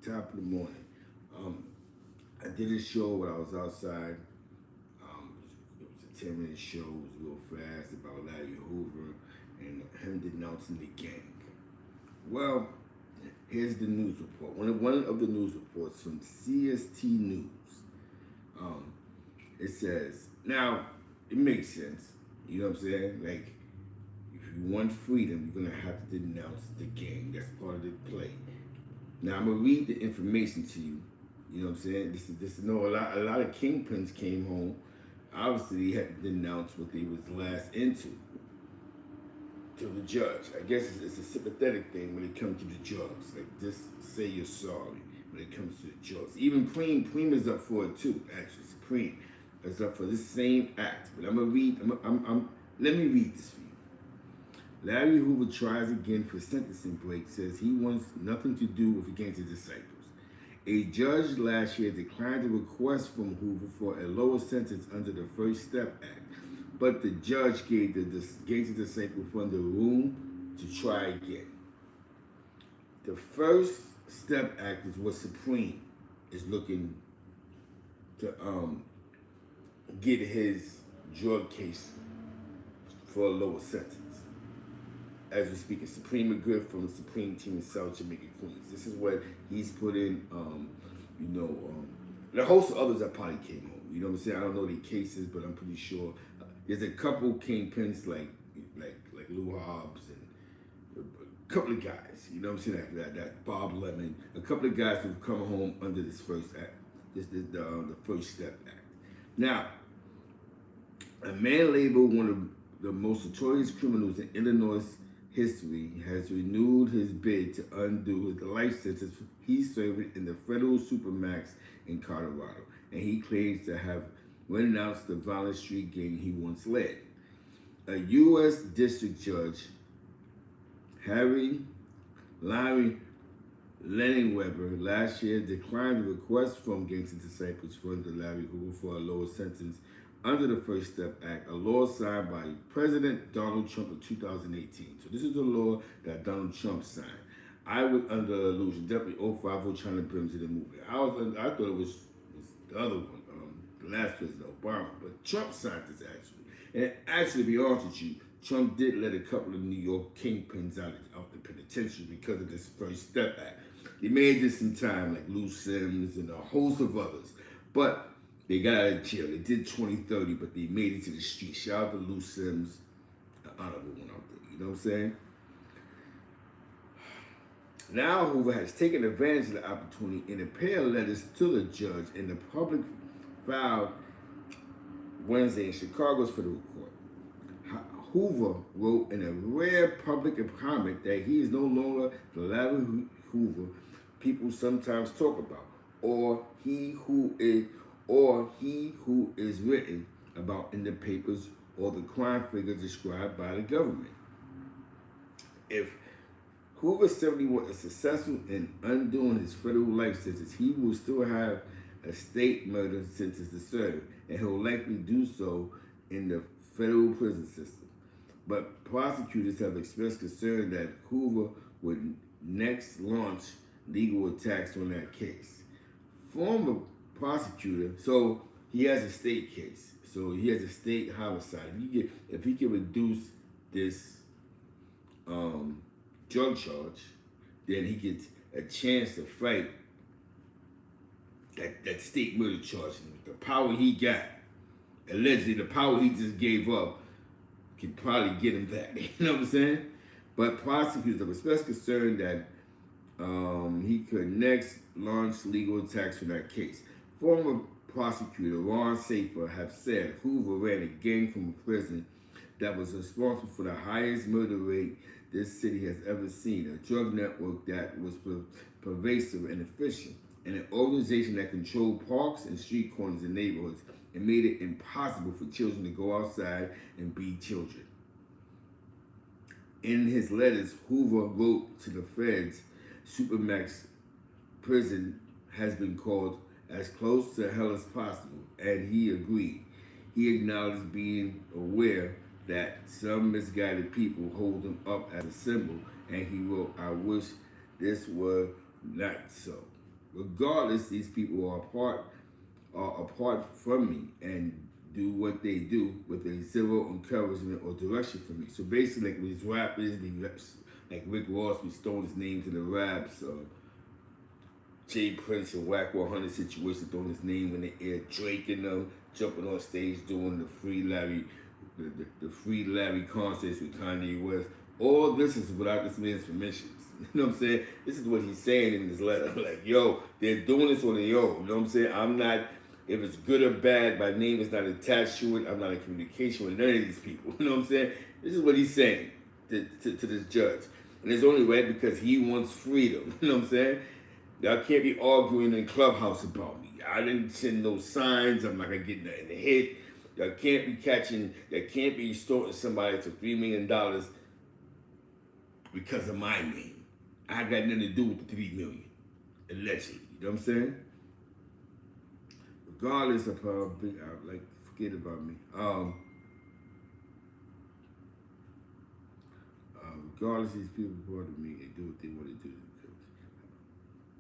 top of the morning. Um, I did a show when I was outside. It was a 10-minute show. It was real fast about Larry Hoover and him denouncing the gang. Well, here's the news report. One of the news reports from CST News. Um, it says, now, it makes sense. You know what I'm saying? Like, if you want freedom, you're going to have to denounce the gang. That's part of the play. Now, I'm going to read the information to you. You know what I'm saying? This is no, a lot of kingpins came home. Obviously, they had to denounce what they was last into to the judge. I guess it's a sympathetic thing when it comes to the drugs. Like, just say you're sorry when it comes to the drugs. Even Preem is up for it too. Actually, Supreme is up for this same act. But I'm gonna read. Let me read this for you. Larry Hoover tries again for sentencing break. Says he wants nothing to do with against his disciples. A judge last year declined a request from Hoover for a lower sentence under the First Step Act, but the judge gave the disciple fund the room to try again. The First Step Act is what Supreme is looking to get his drug case for a lower sentence. As we speak, Supreme McGriff from the Supreme team in South Jamaica, Queens. This is what he's put in, a host of others that probably came home. You know what I'm saying? I don't know their cases, but I'm pretty sure there's a couple kingpins like Lou Hobbs and a couple of guys. You know what I'm saying? That Bob Lemon, a couple of guys who've come home under this first act, the First Step Act. Now, a man labeled one of the most notorious criminals in Illinois history has renewed his bid to undo the life sentence he served in the federal supermax in Colorado, and he claims to have renounced the violent street gang he once led. A U.S. District Judge, Larry Lenningweber, last year declined a request from Gangster Disciples Fund to Larry Hoover for a lower sentence under the First Step Act, a law signed by President Donald Trump in 2018. So this is the law that Donald Trump signed. I was under the illusion, definitely 050 trying to bring to the movie. I thought it was the other one, the last president, Obama, but Trump signed this actually. And actually, to be honest with you, Trump did let a couple of New York kingpins out the penitentiary because of this First Step Act. They made this in time, like Lou Sims and a host of others. But they got out of jail. They did 2030, but they made it to the street. Shout out to Lou Sims, an honorable one out there. You know what I'm saying? Now Hoover has taken advantage of the opportunity in a pair of letters to the judge in the public filed Wednesday in Chicago's federal court. Hoover wrote in a rare public comment that he is no longer the Larry Hoover people sometimes talk about, or he who is written about in the papers, or the crime figure described by the government. If Hoover 71 is successful in undoing his federal life sentence, he will still have a state murder sentence to serve, and he'll likely do so in the federal prison system. But prosecutors have expressed concern that Hoover would next launch legal attacks on that case. Former prosecutor, so he has a state case, so he has a state homicide. If he can reduce this drug charge, then he gets a chance to fight that state murder charge. The power he got, allegedly the power he just gave up, can probably get him that. You know what I'm saying? But prosecutors are especially concerned that he could next launch legal attacks on that case. Former prosecutor Ron Safer have said Hoover ran a gang from a prison that was responsible for the highest murder rate this city has ever seen, a drug network that was pervasive and efficient, and an organization that controlled parks and street corners and neighborhoods and made it impossible for children to go outside and be children. In his letters, Hoover wrote to the feds, Supermax prison has been called as close to hell as possible, and he agreed. He acknowledged being aware that some misguided people hold him up as a symbol, and he wrote, I wish this were not so. Regardless, these people are apart from me and do what they do with a zero encouragement or direction for me. So basically, like with these rappers, like Rick Ross, we stole his names in the raps. Jay Prince and Whack 100 situation, throwing his name in the air, Drake and them jumping on stage doing the Free Larry, the Free Larry concerts with Kanye West. All this is without this man's permission. You know what I'm saying? This is what he's saying in his letter. Like, yo, they're doing this on their own. You know what I'm saying? I'm not, if it's good or bad, my name is not attached to it. I'm not in communication with none of these people. You know what I'm saying? This is what he's saying to this judge. And it's only right because he wants freedom. You know what I'm saying? Y'all can't be arguing in Clubhouse about me. I didn't send no signs. I'm not going to get nothing to hit. Y'all can't be extorting somebody for $3 million because of my name. I got nothing to do with the $3 million, allegedly. You know what I'm saying? Regardless of how big, forget about me. Regardless, these people brought to me and do what they want to do.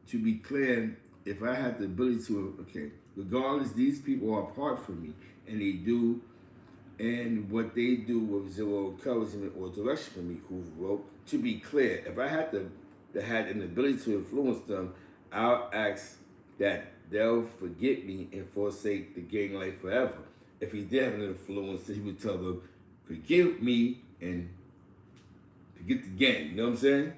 To be clear, if I had the ability to, regardless, these people are apart from me, and they do, and what they do with zero encouragement or direction for me, Hoover wrote. To be clear, if I had an ability to influence them, I'll ask that they'll forget me and forsake the gang life forever. If he did have an influence, he would tell them, forgive me and forget the gang. You know what I'm saying?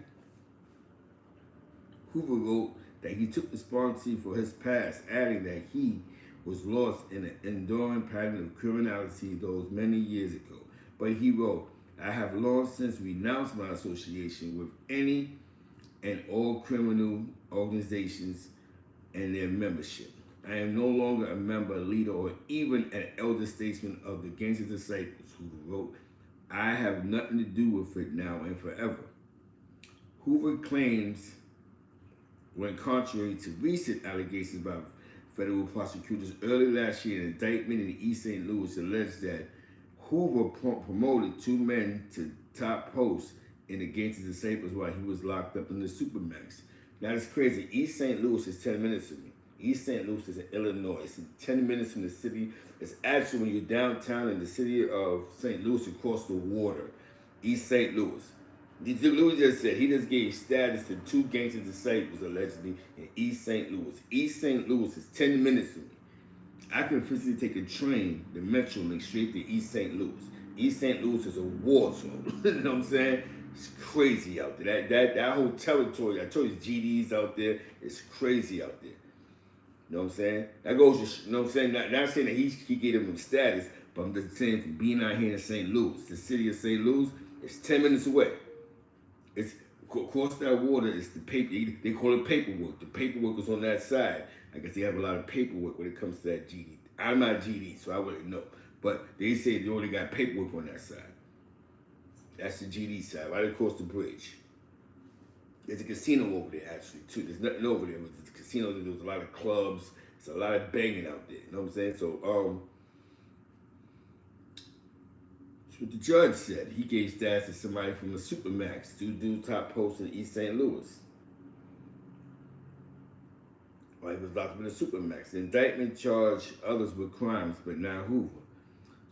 Hoover wrote that he took responsibility for his past, adding that he was lost in an enduring pattern of criminality those many years ago. But he wrote, I have long since renounced my association with any and all criminal organizations and their membership. I am no longer a member, leader, or even an elder statesman of the Gangster Disciples, Hoover wrote. I have nothing to do with it now and forever. Hoover claims, when contrary to recent allegations by federal prosecutors early last year, an indictment in East St. Louis alleged that Hoover promoted two men to top posts in the Gangster Disciples while he was locked up in the Supermax. Now that's crazy. East St. Louis is 10 minutes from me. East St. Louis is in Illinois. It's 10 minutes from the city. It's actually when you're downtown in the city of St. Louis across the water. East St. Louis. Louis just said he just gave status to two Gangster Disciples allegedly in East St. Louis. East St. Louis is 10 minutes from me. I can physically take a train, the Metro link, straight to East St. Louis. East St. Louis is a war zone. You know what I'm saying? It's crazy out there. That whole territory, I told you, GDs out there, it's crazy out there. You know what I'm saying? That goes to, you know what I'm saying? Not saying that he gave him status, but I'm just saying from being out here in St. Louis, the city of St. Louis, it's 10 minutes away. It's across that water. It's the paper. They call it paperwork. The paperwork is on that side. I guess they have a lot of paperwork when it comes to that GD. I'm not GD, so I wouldn't know. But they say they only got paperwork on that side. That's the GD side, right across the bridge. There's a casino over there, actually, too. There's nothing over there, but there's a casino. There's a lot of clubs. There's a lot of banging out there. You know what I'm saying? So, what the judge said. He gave status to somebody from the Supermax, two dudes top posts in East St. Louis. While he was locked up in the Supermax. The indictment charged others with crimes, but not Hoover.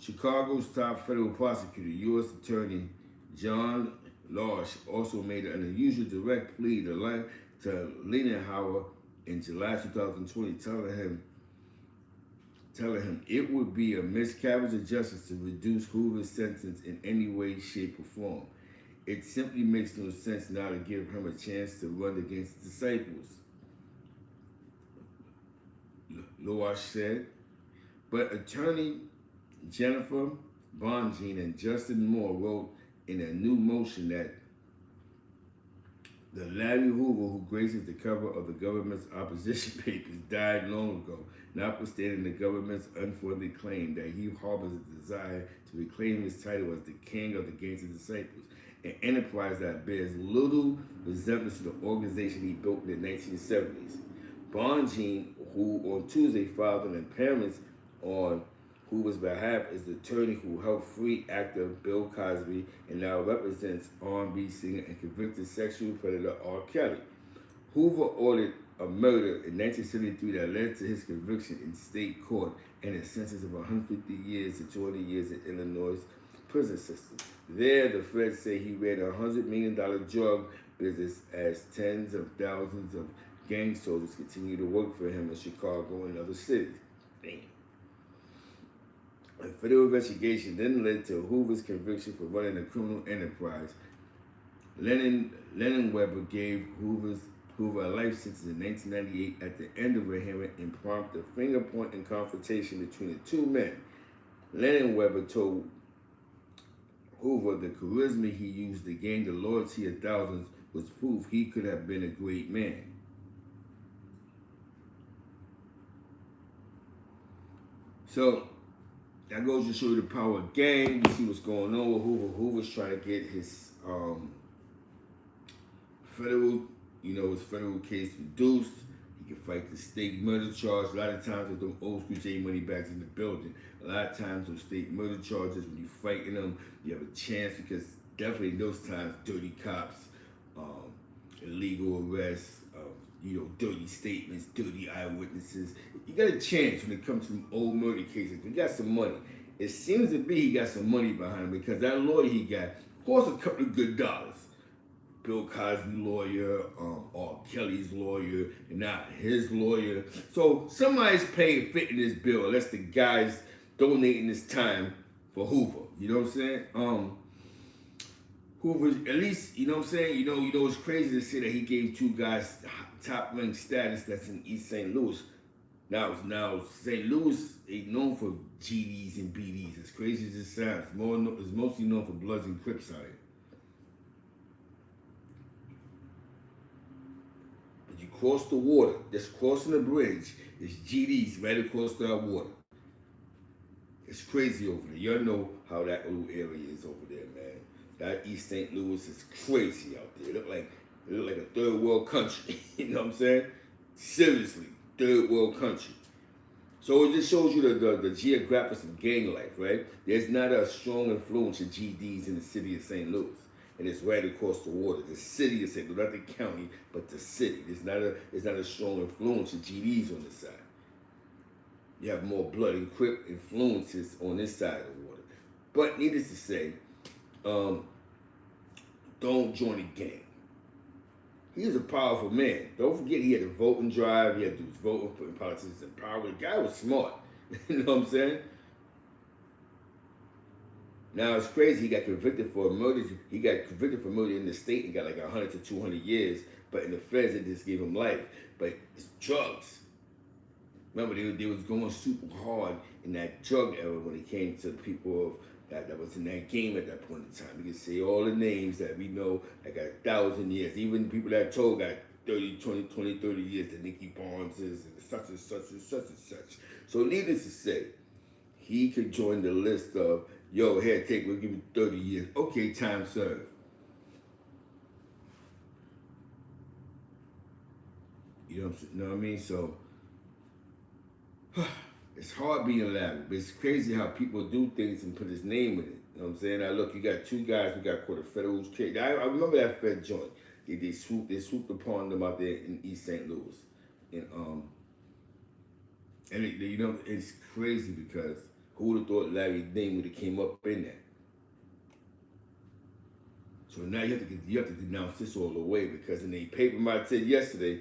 Chicago's top federal prosecutor, U.S. Attorney John Losh, also made an unusual direct plea to Lienhauer in July 2020, telling him it would be a miscarriage of justice to reduce Hoover's sentence in any way, shape, or form. It simply makes no sense now to give him a chance to run against the disciples, Loash said. But attorney Jennifer Bonjean and Justin Moore wrote in a new motion that the Larry Hoover, who graces the cover of the government's opposition papers, died long ago, notwithstanding the government's unfounded claim that he harbors a desire to reclaim his title as the king of the Gangster Disciples, an enterprise that bears little resemblance to the organization he built in the 1970s. Bonjean, who on Tuesday filed an appearance on Hoover's behalf, is the attorney who helped free actor Bill Cosby and now represents R&B singer and convicted sexual predator R. Kelly. Hoover ordered of murder in 1973 that led to his conviction in state court and a sentence of 150 years to 200 years in Illinois' prison system. There, the feds say he ran a $100 million drug business as tens of thousands of gang soldiers continue to work for him in Chicago and other cities. Damn. A federal investigation then led to Hoover's conviction for running a criminal enterprise. Lennon Weber gave Hoover a life sentence in 1998 at the end of a hearing and prompted a finger-pointing confrontation between the two men. Lennon Weber told Hoover the charisma he used to gain the loyalty of thousands was proof he could have been a great man. So that goes to show you the power of gang. You see what's going on with Hoover. Hoover's trying to get his his federal case reduced. He can fight the state murder charge. A lot of times with them old school J money bags in the building. A lot of times with state murder charges, when you're fighting them, you have a chance because definitely in those times, dirty cops, illegal arrests, dirty statements, dirty eyewitnesses. You got a chance when it comes to old murder cases. We got some money. It seems to be he got some money behind him because that lawyer he got cost a couple of good dollars. Bill Cosby lawyer, R. Kelly's lawyer, and not his lawyer. So somebody's paying fitting this bill. Unless the guy's donating his time for Hoover. You know what I'm saying? Hoover, at least, you know what I'm saying? You know it's crazy to say that he gave two guys top ranked status that's in East St. Louis. Now St. Louis ain't known for GDs and BDs. As crazy as it sounds, it's mostly known for Bloods and Crips out here. But you cross the water, just crossing the bridge, it's GDs right across that water. It's crazy over there. Y'all know how that little area is over there, man. That East St. Louis is crazy out there. It look like a third world country. You know what I'm saying? Seriously, third world country. So it just shows you the geographics of gang life, right? There's not a strong influence of GDs in the city of St. Louis. And it's right across the water. The city of St. Louis, not the county, but the city. There's not a strong influence of GDs on this side. You have more blood and Crip influences on this side of the water. But needless to say, don't join a gang. He was a powerful man. Don't forget he had a voting drive. He had to do his voting, putting politicians in power. The guy was smart. You know what I'm saying? Now it's crazy. He got convicted for murder. He got convicted for murder in the state and got like 100 to 200 years. But in the feds, they just gave him life. But it's drugs. Remember, they was going super hard in that drug era when it came to the people that was in that game at that point in time. We can say all the names that we know that got 1,000 years. Even the people that told got 30 years, the Nicky Barneses and such and such and such and such. So needless to say, he could join the list of, yo, here, we'll give you 30 years. Okay, time served. You know what I mean? So, it's hard being Larry, but it's crazy how people do things and put his name in it. You know what I'm saying? Now look, you got two guys who got caught a federal case. I remember that Fed joint. They swooped upon them out there in East St. Louis. And it's crazy because who would have thought Larry's name would have came up in that? So now you have to denounce this all the way because in the paper I said yesterday,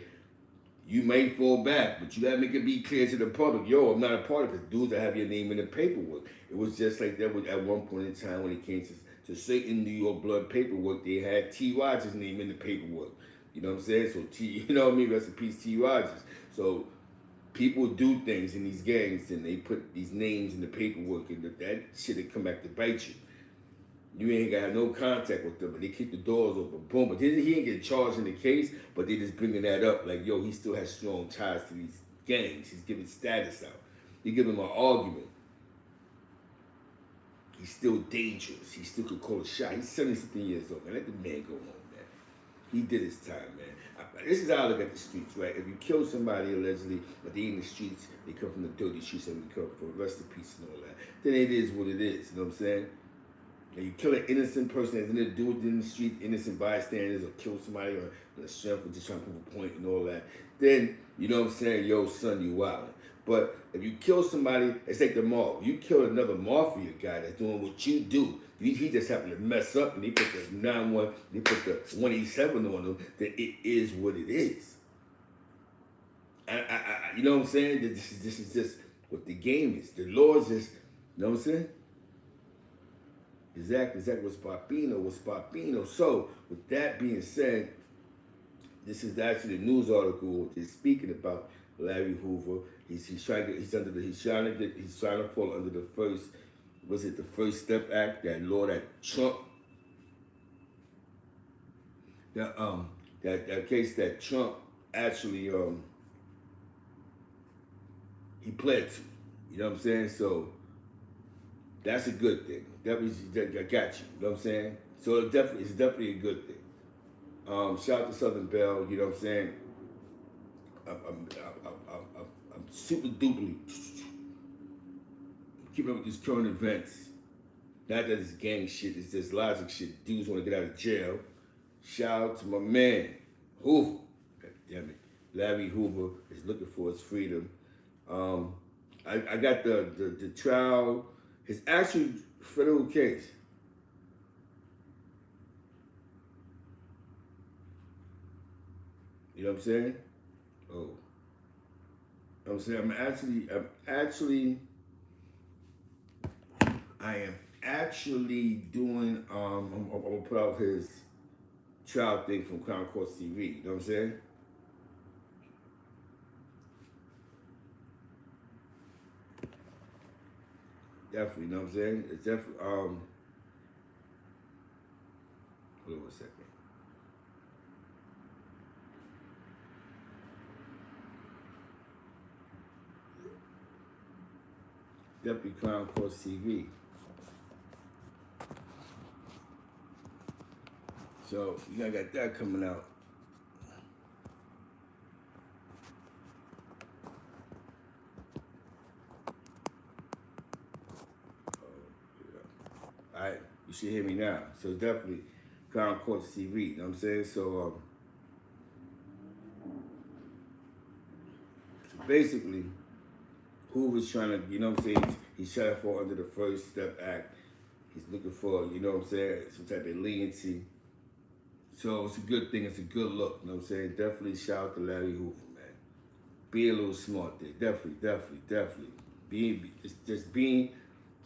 you may fall back, but you gotta make it be clear to the public, yo, I'm not a part of it. Dudes that have your name in the paperwork. It was just like that at one point in time when it came to certain New York blood paperwork, they had T. Rogers' name in the paperwork. You know what I'm saying? So you know what I mean? Rest in peace, T. Rogers. So people do things in these gangs and they put these names in the paperwork and that shit will come back to bite you. You ain't got no contact with them, and they keep the doors open. Boom. But he ain't get charged in the case, but they just bringing that up like, yo, he still has strong ties to these gangs. He's giving status out. They give him an argument. He's still dangerous. He still could call a shot. He's 70-something years old, man. Let the man go home, man. He did his time, man. This is how I look at the streets, right? If you kill somebody allegedly, but they in the streets, they come from the dirty streets and we come from rest in peace and all that, then it is what it is. You know what I'm saying? And you kill an innocent person that has nothing to do with it in the street, innocent bystanders, or kill somebody on the strength of just trying to prove a point and all that. then you know what I'm saying, yo son, you wildin'. But if you kill somebody, it's like the mob. You kill another mafia guy that's doing what you do. He just happened to mess up and he put the 9-1, they put the 187 on him. Then it is what it is. You know what I'm saying? This is just what the game is. The laws is, you know what I'm saying? Exactly what's Papino. So, with that being said, this is actually a news article that's speaking about Larry Hoover. He's trying to fall under the First Step Act, that law that Trump, that case that Trump actually he pled to. You know what I'm saying? So that's a good thing. Definitely, I got you. You know what I'm saying? So it's definitely a good thing. Shout out to Southern Bell. You know what I'm saying? I'm super duperly keeping up with these current events. Not that it's gang shit, it's just logic shit. Dudes want to get out of jail. Shout out to my man, Hoover. God damn it. Larry Hoover is looking for his freedom. I got the trial, his actual federal case. You know what I'm saying? Oh. I'm saying I am actually doing I'm gonna put out his trial thing from Crown Court TV. You know what I'm saying? Definitely, you know what I'm saying? It's definitely hold on a second. Definitely Crown Court TV. So you got that coming out. Alright, you should hear me now. So definitely Crown Court TV, you know what I'm saying? So basically Hoover's trying to, you know what I'm saying, he's trying to fall under the First Step Act. He's looking for, you know what I'm saying, some type of leniency. So it's a good thing, it's a good look, you know what I'm saying? Definitely shout out to Larry Hoover, man. Be a little smart there. Definitely.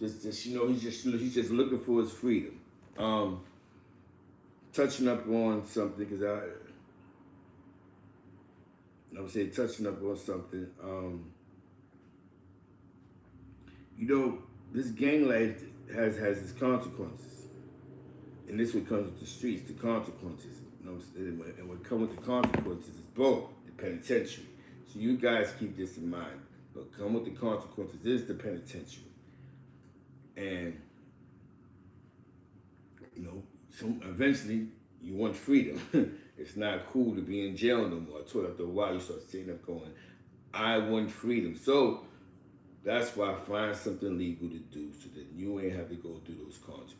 Just you know, he's just looking for his freedom. Touching up on something, because you know what I'm saying, touching up on something. You know, this gang life has its consequences. And this what comes with the streets, the consequences. You know what I'm saying? And what comes with the consequences is both the penitentiary. So you guys keep this in mind. But come with the consequences is the penitentiary. And you know, eventually you want freedom. It's not cool to be in jail no more. I told you after a while you start sitting up going, I want freedom. So that's why I find something legal to do so that you ain't have to go through those consequences.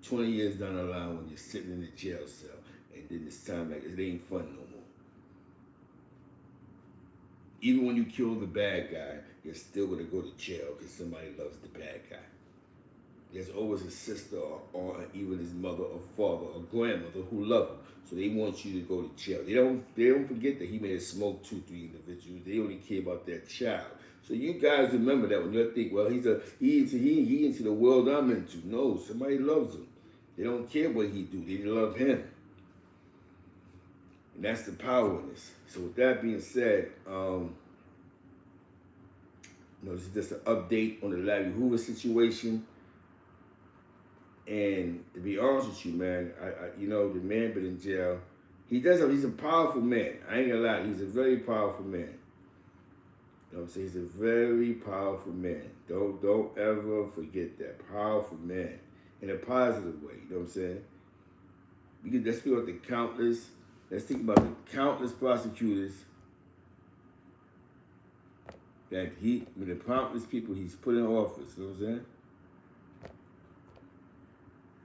20 years down the line when you're sitting in a jail cell and then this time like it ain't fun no more. Even when you kill the bad guy, you're still gonna go to jail because somebody loves the bad guy. There's always a sister or even his mother or father or grandmother who love him. So they want you to go to jail. They don't forget that he may have smoked 2-3 individuals. They only care about their child. So you guys remember that when you think, well, he into the world I'm into. No, somebody loves him. They don't care what he do. They love him. And that's the power in this. So with that being said, you know, this is just an update on the Larry Hoover situation. And to be honest with you, man, you know, the man been in jail. He's a powerful man. I ain't gonna lie, he's a very powerful man. You know what I'm saying? He's a very powerful man. Don't ever forget that. Powerful man. In a positive way, you know what I'm saying? Let's think about the countless prosecutors that the countless people he's put in office, you know what I'm saying?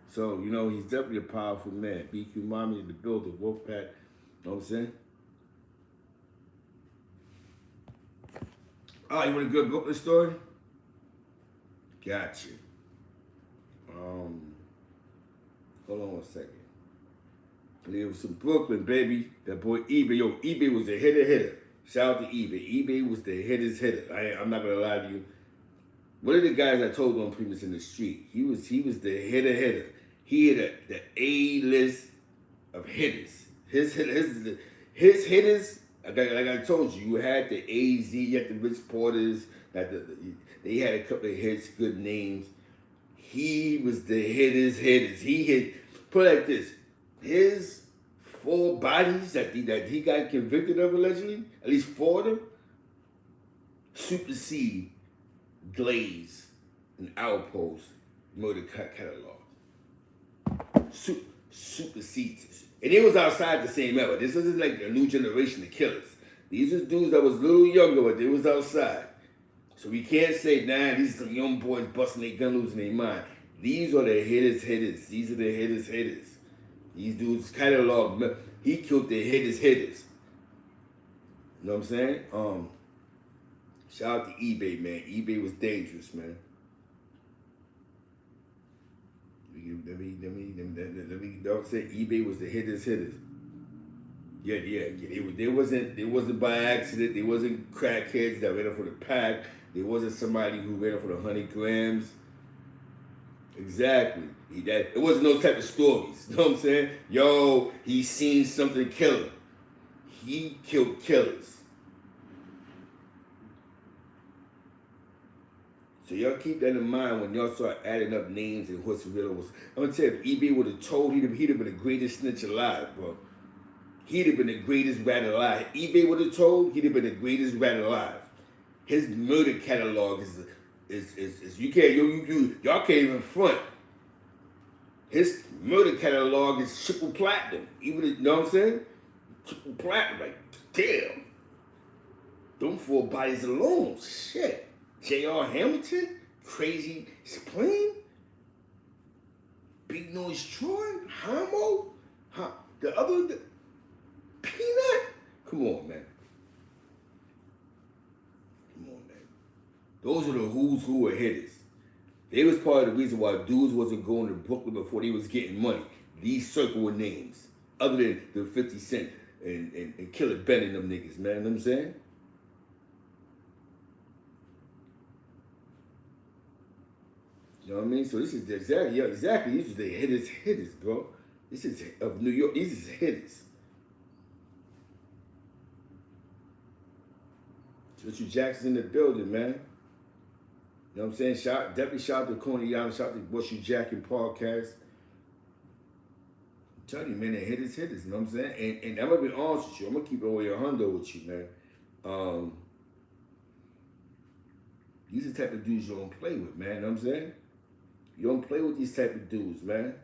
So, you know, he's definitely a powerful man. BQ Mommy in the building, Wolfpack, you know what I'm saying? Oh, you want a good Brooklyn story? Gotcha. Hold on one second. It was some Brooklyn, baby. That boy eBay. Yo, eBay was the hitter. Shout out to eBay. eBay was the hitter. I'm not gonna lie to you. One of the guys I told on previous in the street, he was the hitter. He hit the A list of hitters. His hitters, like I told you, you had the AZ, you had the Rich Porters, they had a couple of hits, good names. He was the hitters. He hit, put it like this, his 4 bodies that he got convicted of allegedly, at least 4 of them, supersede Glaze and Outpost murder catalog. Supersedes. And it was outside the same era. This isn't like a new generation of killers. These are dudes that was a little younger, but they was outside. So we can't say, nah, these are some young boys busting their gun, losing their mind. These are the hitters. These are the hitters. These dudes catalog, he killed the hitters. You know what I'm saying? Shout out to eBay, man. eBay was dangerous, man. Let me don't say eBay was the hitters. Yeah. They wasn't by accident. They wasn't crackheads that ran up for the pack. They wasn't somebody who ran up for the 100 grams. Exactly. It wasn't those type of stories. You know what I'm saying? Yo, he seen something kill him. He killed killers. So y'all keep that in mind when y'all start adding up names and what's real was. I'm gonna tell you, if eBay would have told, he'd have been the greatest snitch alive, bro. He'd have been the greatest rat alive. If eBay would have told, he'd have been the greatest rat alive. His murder catalog is you can't y'all can't even front. His murder catalog is triple platinum. Even you know what I'm saying? Triple platinum, like damn. Them 4 bodies alone, shit. J.R. Hamilton, Crazy Spring, Big Noise Troy, Homo, the Peanut. Come on, man. Those are the who's who of hitters. They was part of the reason why dudes wasn't going to Brooklyn before they was getting money. These circle of names, other than the 50 Cent and Killer Ben and them niggas, man. You know what I'm saying? You know what I mean? So this is exactly. These are the hitters, bro. This is of New York. These is hitters. Richard Jackson in the building, man. You know what I'm saying? Definitely shout out to Coney Island, shout out to Bush You Jackin podcast. I'm telling you, man, they hitters, you know what I'm saying? And I'm gonna be honest with you, I'm gonna keep it over your hundo with you, man. These are the type of dudes you don't play with, man, you know what I'm saying? You don't play with these type of dudes, man.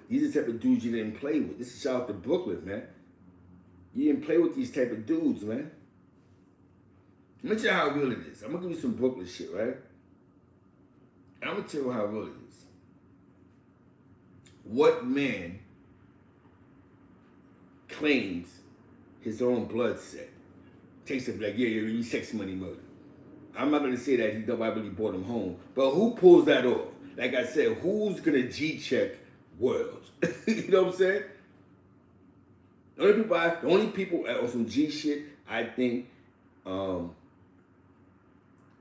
These are the type of dudes you didn't play with. This is shout out to Brooklyn, man. You didn't play with these type of dudes, man. Let me tell you how real it is. I'm gonna give you some Brooklyn shit, right? I'm gonna tell you how real it is. What man claims his own blood set? Takes it like, yeah, you sex money murder. I'm not gonna say that nobody really brought him home, but who pulls that off? Like I said, who's gonna G-check World? You know what I'm saying? The only people on some G shit, I think,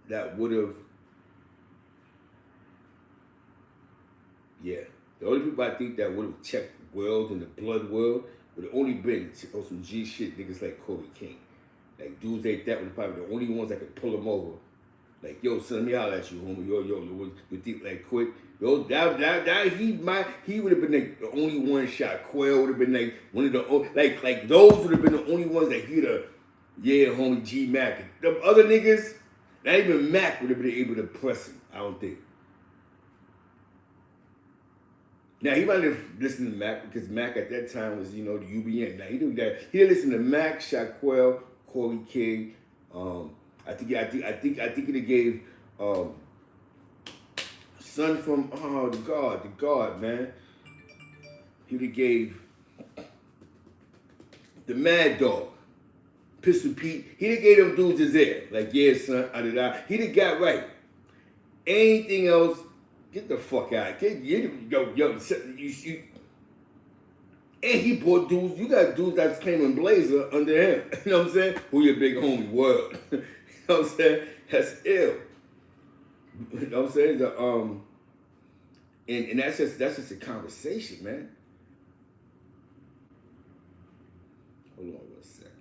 that would have, the only people I think that would have checked World and the Blood World would have only been on some G shit niggas like Corey King. Like dudes like that were probably the only ones that could pull him over. Like, yo, son, let me holler at you, homie. Yo, you think like quick. Yo, he would have been like the only one shot. Quail would have been like one of the like those would have been the only ones that he'd have, yeah, homie G Mac. The other niggas, not even Mac would have been able to press him, I don't think. Now he might have listened to Mac because Mac at that time was, you know, the UBN. Now he didn't that. He didn't listen to Mac, Shaquille, Corey King. I think he gave son from the God, man. He gave the Mad Dog. Pistol Pete. He done gave them dudes his ear. Like, yeah, son, He done got right. Anything else, get the fuck out. And he brought dudes, you got dudes that's claiming Blazer under him. You know what I'm saying? Who your big homie, World. You know what I'm saying? That's ill. You know what I'm saying? And that's just a conversation, man. Hold on 1 second.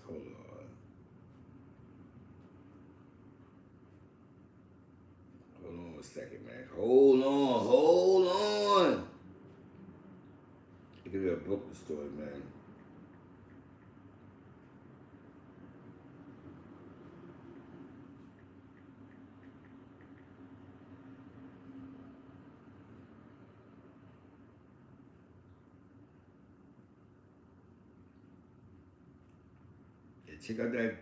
Hold on. Hold on 1 second, man. Hold on. I give you a book story, man. Yeah, check out that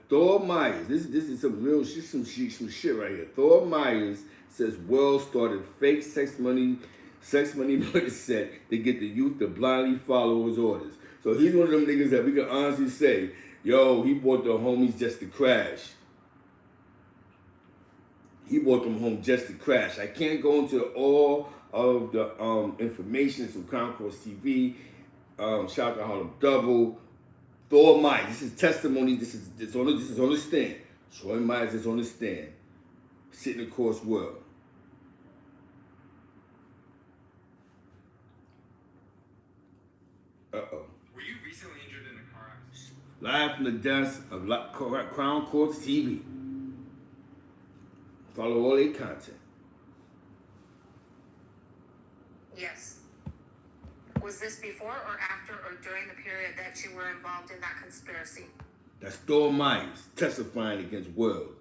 Thor Myers. This is some real shit, some shit right here. Thor Myers says World started fake sex money murder set to get the youth to blindly follow his orders. So he's one of them niggas that we can honestly say, yo, he brought the homies just to crash. He brought them home just to crash. I can't go into all of the information from Concourse TV. Shout out to Harlem Double. Thor Myers, this is testimony. This is on the stand. Troy Myers is on the stand, sitting across World. Were you recently injured in a car accident? Live from the desk of Crown Courts TV. Follow all their content. Yes. Was this before or after or during the period that you were involved in that conspiracy? That's Thor Myers testifying against World.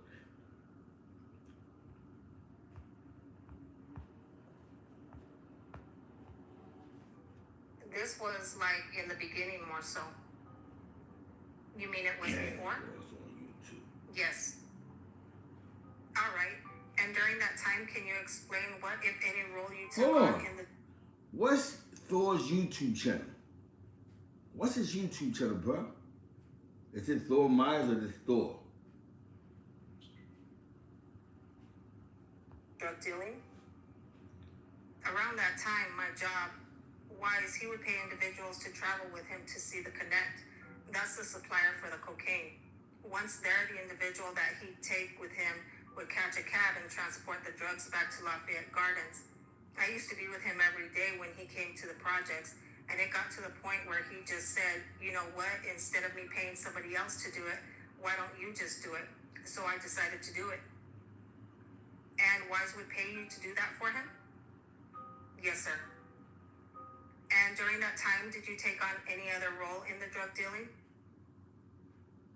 This was like in the beginning more so. You mean it was before? It was on YouTube. Yes. All right. And during that time, can you explain what, if any, role you took on in the... What's Thor's YouTube channel? What's his YouTube channel, bro? Is it Thor Myers or is it Thor? Drug dealing? Around that time, my job was he would pay individuals to travel with him to see the Connect. That's the supplier for the cocaine. Once there, the individual that he'd take with him would catch a cab and transport the drugs back to Lafayette Gardens. I used to be with him every day when he came to the projects, and it got to the point where he just said, you know what, instead of me paying somebody else to do it, why don't you just do it? So I decided to do it. And Wise would pay you to do that for him? Yes, sir. And during that time, did you take on any other role in the drug dealing?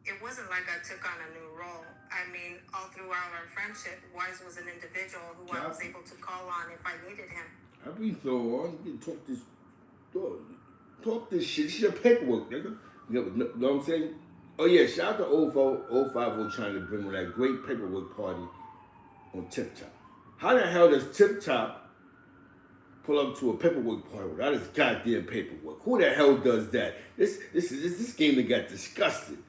It wasn't like I took on a new role. I mean, all throughout our friendship, Wise was an individual who I was able to call on if I needed him. I be Thor. You can talk this shit. It's your paperwork, nigga. You know what I'm saying? Oh yeah, shout out to 050 trying to bring on that great paperwork party on Tip Top. How the hell does Tip Top pull up to a paperwork party without his goddamn paperwork? Who the hell does that? This game that got disgusted.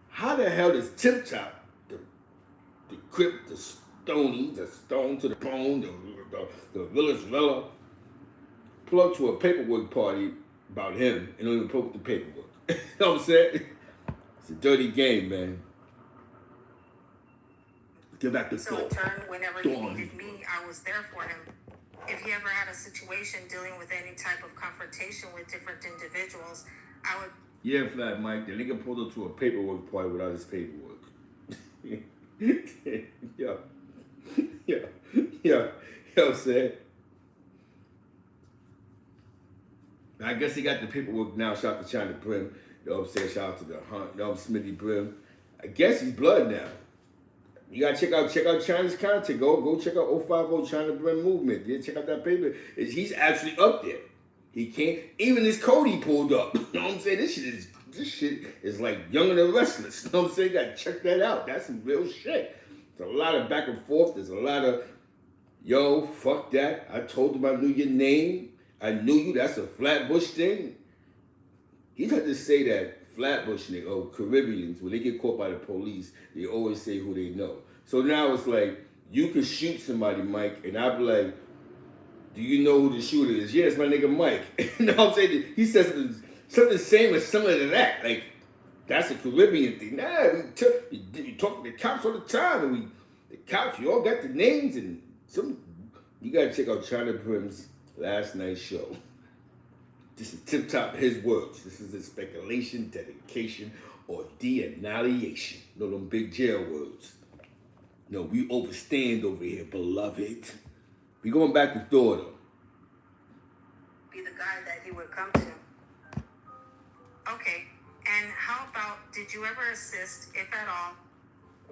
How the hell does Tip Top, the Crip, the Stony, the Stone to the Bone, the Willis Villa, pull up to a paperwork party about him and don't even pull up the paperwork? You know what I'm saying? It's a dirty game, man. Get back to Thor. So in turn, whenever he needed me, I was there for him. If he ever had a situation dealing with any type of confrontation with different individuals, I would... Yeah, Flat Mike, the nigga pulled up to a paperwork party without his paperwork. Yeah. You know what I'm saying? I guess he got the paperwork now. Shout out to China Brim. You know what I'm saying? Shout out to the Hunt. You know, Smitty Brim. I guess he's blood now. You gotta check out China's content. Go check out 050 China Brim Movement. Yeah, check out that paper. He's actually up there. He can't. Even this Cody pulled up. You know what I'm saying? This shit is This shit is like Young and the Restless. You know what I'm saying? You gotta check that out. That's some real shit. There's a lot of back and forth. There's a lot of, yo, fuck that. I told him I knew your name. I knew you. That's a Flatbush thing. He had to say that Flatbush nigga, or Caribbeans, when they get caught by the police, they always say who they know. So now it's like, you could shoot somebody, Mike, and I'd be like, do you know who the shooter is? Yeah, it's my nigga Mike. You know what I'm saying? He says something same or similar to that. Like, that's a Caribbean thing. Nah, you talk to the cops all the time, and the cops, you all got the names, and you gotta check out China Brim's last night's show. This is Tip Top, his words. This is a speculation, dedication, or de-annihilation. You know them big jail words. No, we overstand over here, beloved. We going back to Thor, though. Be the guy that he would come to. Okay, and how about, did you ever assist, if at all,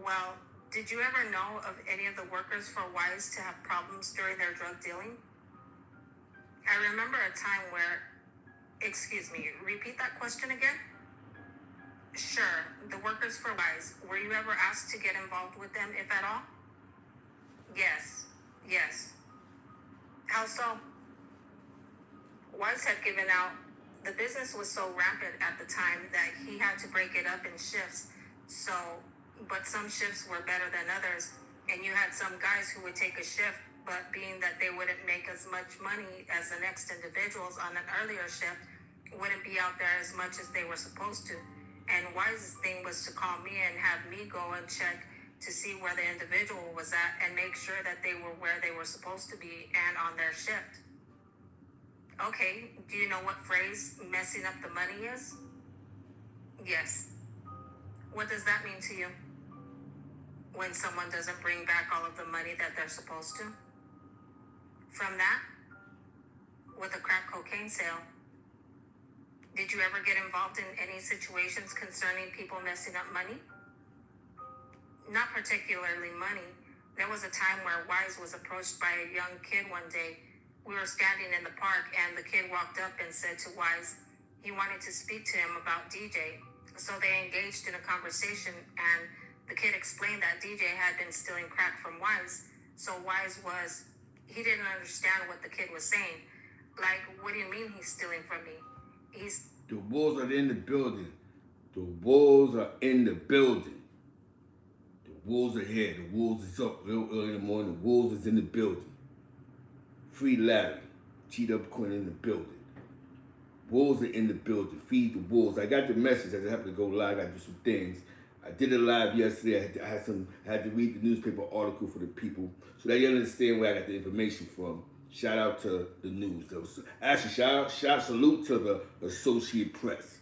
well, did you ever know of any of the workers for Wise to have problems during their drug dealing? I remember a time where, excuse me, repeat that question again? Sure, the workers for Wise, were you ever asked to get involved with them, if at all? Yes. How so? Wise had given out, the business was so rampant at the time that he had to break it up in shifts. So, but some shifts were better than others, and you had some guys who would take a shift, but being that they wouldn't make as much money as the next individuals on an earlier shift, wouldn't be out there as much as they were supposed to. And Wise's thing was to call me and have me go and check to see where the individual was at and make sure that they were where they were supposed to be and on their shift. Okay, do you know what phrase messing up the money is? Yes. What does that mean to you? When someone doesn't bring back all of the money that they're supposed to? From that, with a crack cocaine sale, did you ever get involved in any situations concerning people messing up money? Not particularly money. There was a time where Wise was approached by a young kid one day. We were standing in the park and the kid walked up and said to Wise he wanted to speak to him about DJ. So they engaged in a conversation and the kid explained that DJ had been stealing crack from Wise. So he didn't understand what the kid was saying. Like, what do you mean he's stealing from me? The wolves are in the building. The wolves are in the building. The wolves are here. The wolves is up real early in the morning. The wolves is in the building. Free Larry. Cheat up Quinn in the building. Wolves are in the building. Feed the wolves. I got the message. I just have to go live. I got to do some things. I did it live yesterday. I had to read the newspaper article for the people so that you understand where I got the information from. Shout out to the news. Actually, salute to the Associated Press.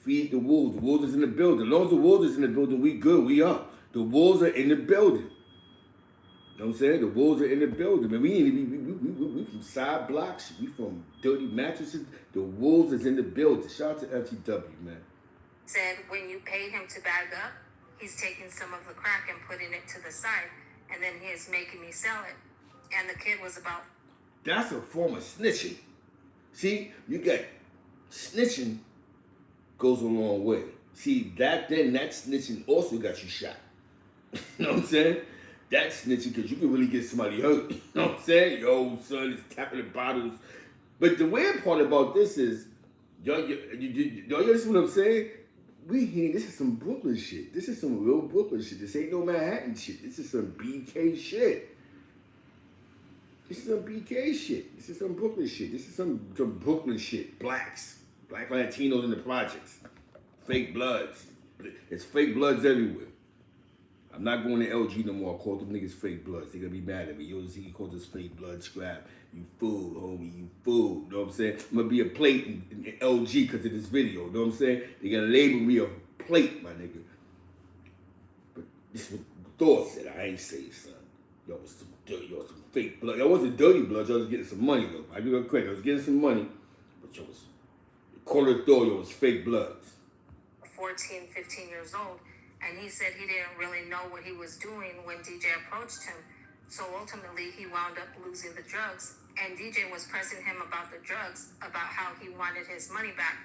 Feed the wolves. The wolves is in the building. As long as the wolves is in the building, we good. We up. The wolves are in the building. You know what I'm saying? The wolves are in the building. Man, we from side blocks. We from dirty mattresses. The wolves is in the building. Shout out to FTW, man. Said when you pay him to bag up, he's taking some of the crack and putting it to the side, and then he is making me sell it. And the kid was about... That's a form of snitching. See, you got snitching goes a long way. See, that snitching also got you shot. You know what I'm saying? That's snitching because you can really get somebody hurt. You know what I'm saying? Yo, son is tapping the bottles. But the weird part about this is, y'all listen what I'm saying? This is some Brooklyn shit. This is some real Brooklyn shit. This ain't no Manhattan shit. This is some BK shit. This is some BK shit. This is some Brooklyn shit. This is some Brooklyn shit. Blacks. Black Latinos in the projects. Fake bloods. It's fake bloods everywhere. I'm not going to LG no more. I call them niggas fake bloods. They're going to be mad at me. Yo, he called us fake blood scrap. You fool, homie. You fool. You know what I'm saying? I'm going to be a plate in LG because of this video. You know what I'm saying? They're going to label me a plate, my nigga. But this is what Thor said. I ain't say it, son. Y'all was some dirty, y'all some fake blood. Y'all wasn't dirty blood, y'all was getting some money though. I give you credit, I was getting some money, but y'all was, according to Thor, y'all was fake bloods. 14, 15 years old, and he said he didn't really know what he was doing when DJ approached him. So ultimately, he wound up losing the drugs, and DJ was pressing him about the drugs, about how he wanted his money back.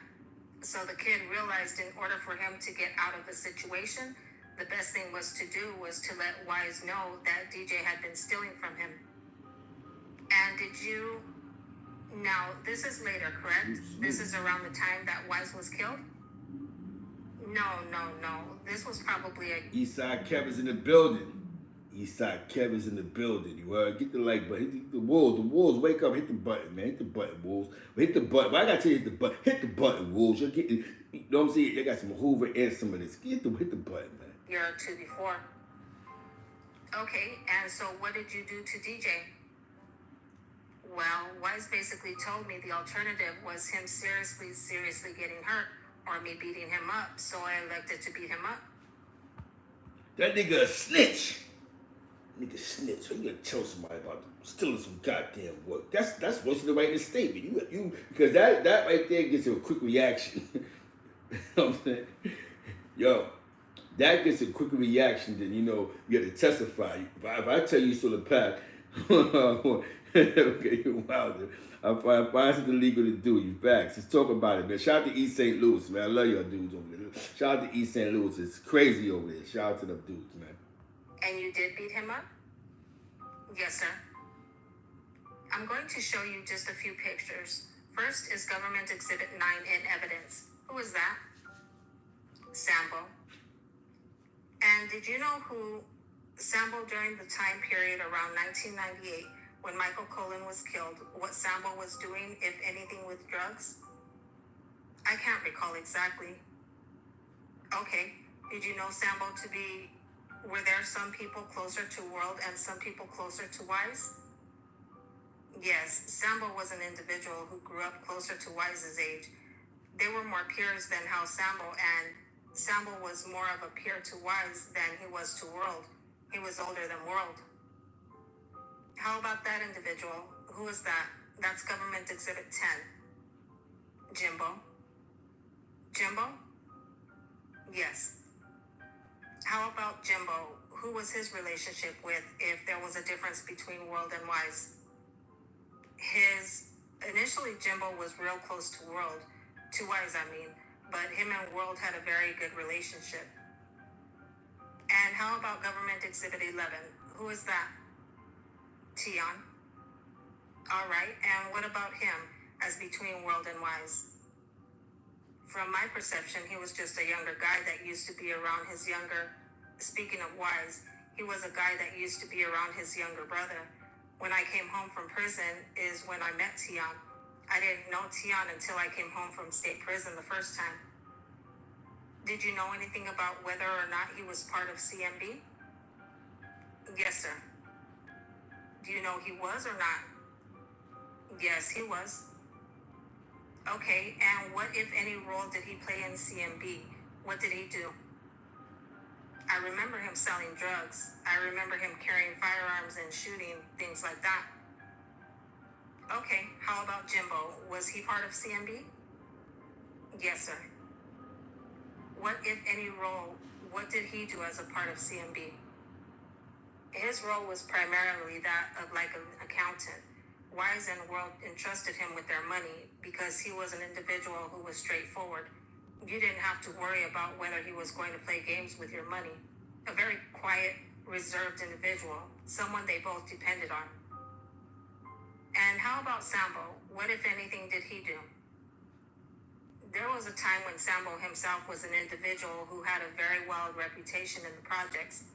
So the kid realized in order for him to get out of the situation, the best thing was to do was to let Wise know that DJ had been stealing from him. And did you... Now, this is later, correct? This is around the time that Wise was killed? No. This was probably a... Eastside Kevin's in the building. Eastside Kevin's in the building. You get the like button. Hit the Wolves. The Wolves, wake up. Hit the button, man. Hit the button, Wolves. Hit the button. But I gotta tell you, hit the button. Hit the button, Wolves. You're getting... You know what I'm saying? They got some Hoover and some of this. Hit the button, man. Year or two before. Okay, and so what did you do to DJ? Well, Wise basically told me the alternative was him seriously getting hurt or me beating him up, so I elected to beat him up. That nigga a snitch. Nigga snitch. So you gonna tell somebody about stealing some goddamn work? That's supposed to be right in the statement. You because that right there gets a quick reaction. You know what I'm saying? Yo, that gets a quicker reaction than you have to testify. If I tell you so the path, okay, you're wilder. I find something legal to do. You facts. Let's talk about it, man. Shout out to East St. Louis, man. I love y'all dudes over there. Shout out to East St. Louis. It's crazy over there. Shout out to them dudes, man. And you did beat him up? Yes, sir. I'm going to show you just a few pictures. First is Government Exhibit 9 in evidence. Who is that? Sambo. And did you know who Sambo during the time period around 1998 when Michael Colin was killed, what Sambo was doing, if anything, with drugs? I can't recall exactly. Okay. Did you know Sambo to be... Were there some people closer to World and some people closer to Wise? Yes, Sambo was an individual who grew up closer to Wise's age. They were more peers than how Sambo was more of a peer to Wise than he was to World. He was older than World. How about that individual? Who is that? That's Government Exhibit 10. Jimbo. Jimbo? Yes. How about Jimbo? Who was his relationship with if there was a difference between World and Wise? Initially Jimbo was real close to World, to Wise I mean, but him and World had a very good relationship. And how about Government Exhibit 11? Who is that? Tion. All right, and what about him as between World and Wise? From my perception, he was just a younger guy that used to be around his younger... Speaking of Wise, he was a guy that used to be around his younger brother. When I came home from prison is when I met Tion. I didn't know Tion until I came home from state prison the first time. Did you know anything about whether or not he was part of CMB? Yes, sir. Do you know he was or not? Yes, he was. Okay, and what, if any, role did he play in CMB? What did he do? I remember him selling drugs. I remember him carrying firearms and shooting, things like that. Okay, how about Jimbo? Was he part of CMB? Yes, sir. What, if any, role, what did he do as a part of CMB? His role was primarily that of like an accountant. Wise and World entrusted him with their money because he was an individual who was straightforward. You didn't have to worry about whether he was going to play games with your money. A very quiet, reserved individual, someone they both depended on. And how about Sambo? What, if anything, did he do? There was a time when Sambo himself was an individual who had a very wild reputation in the projects.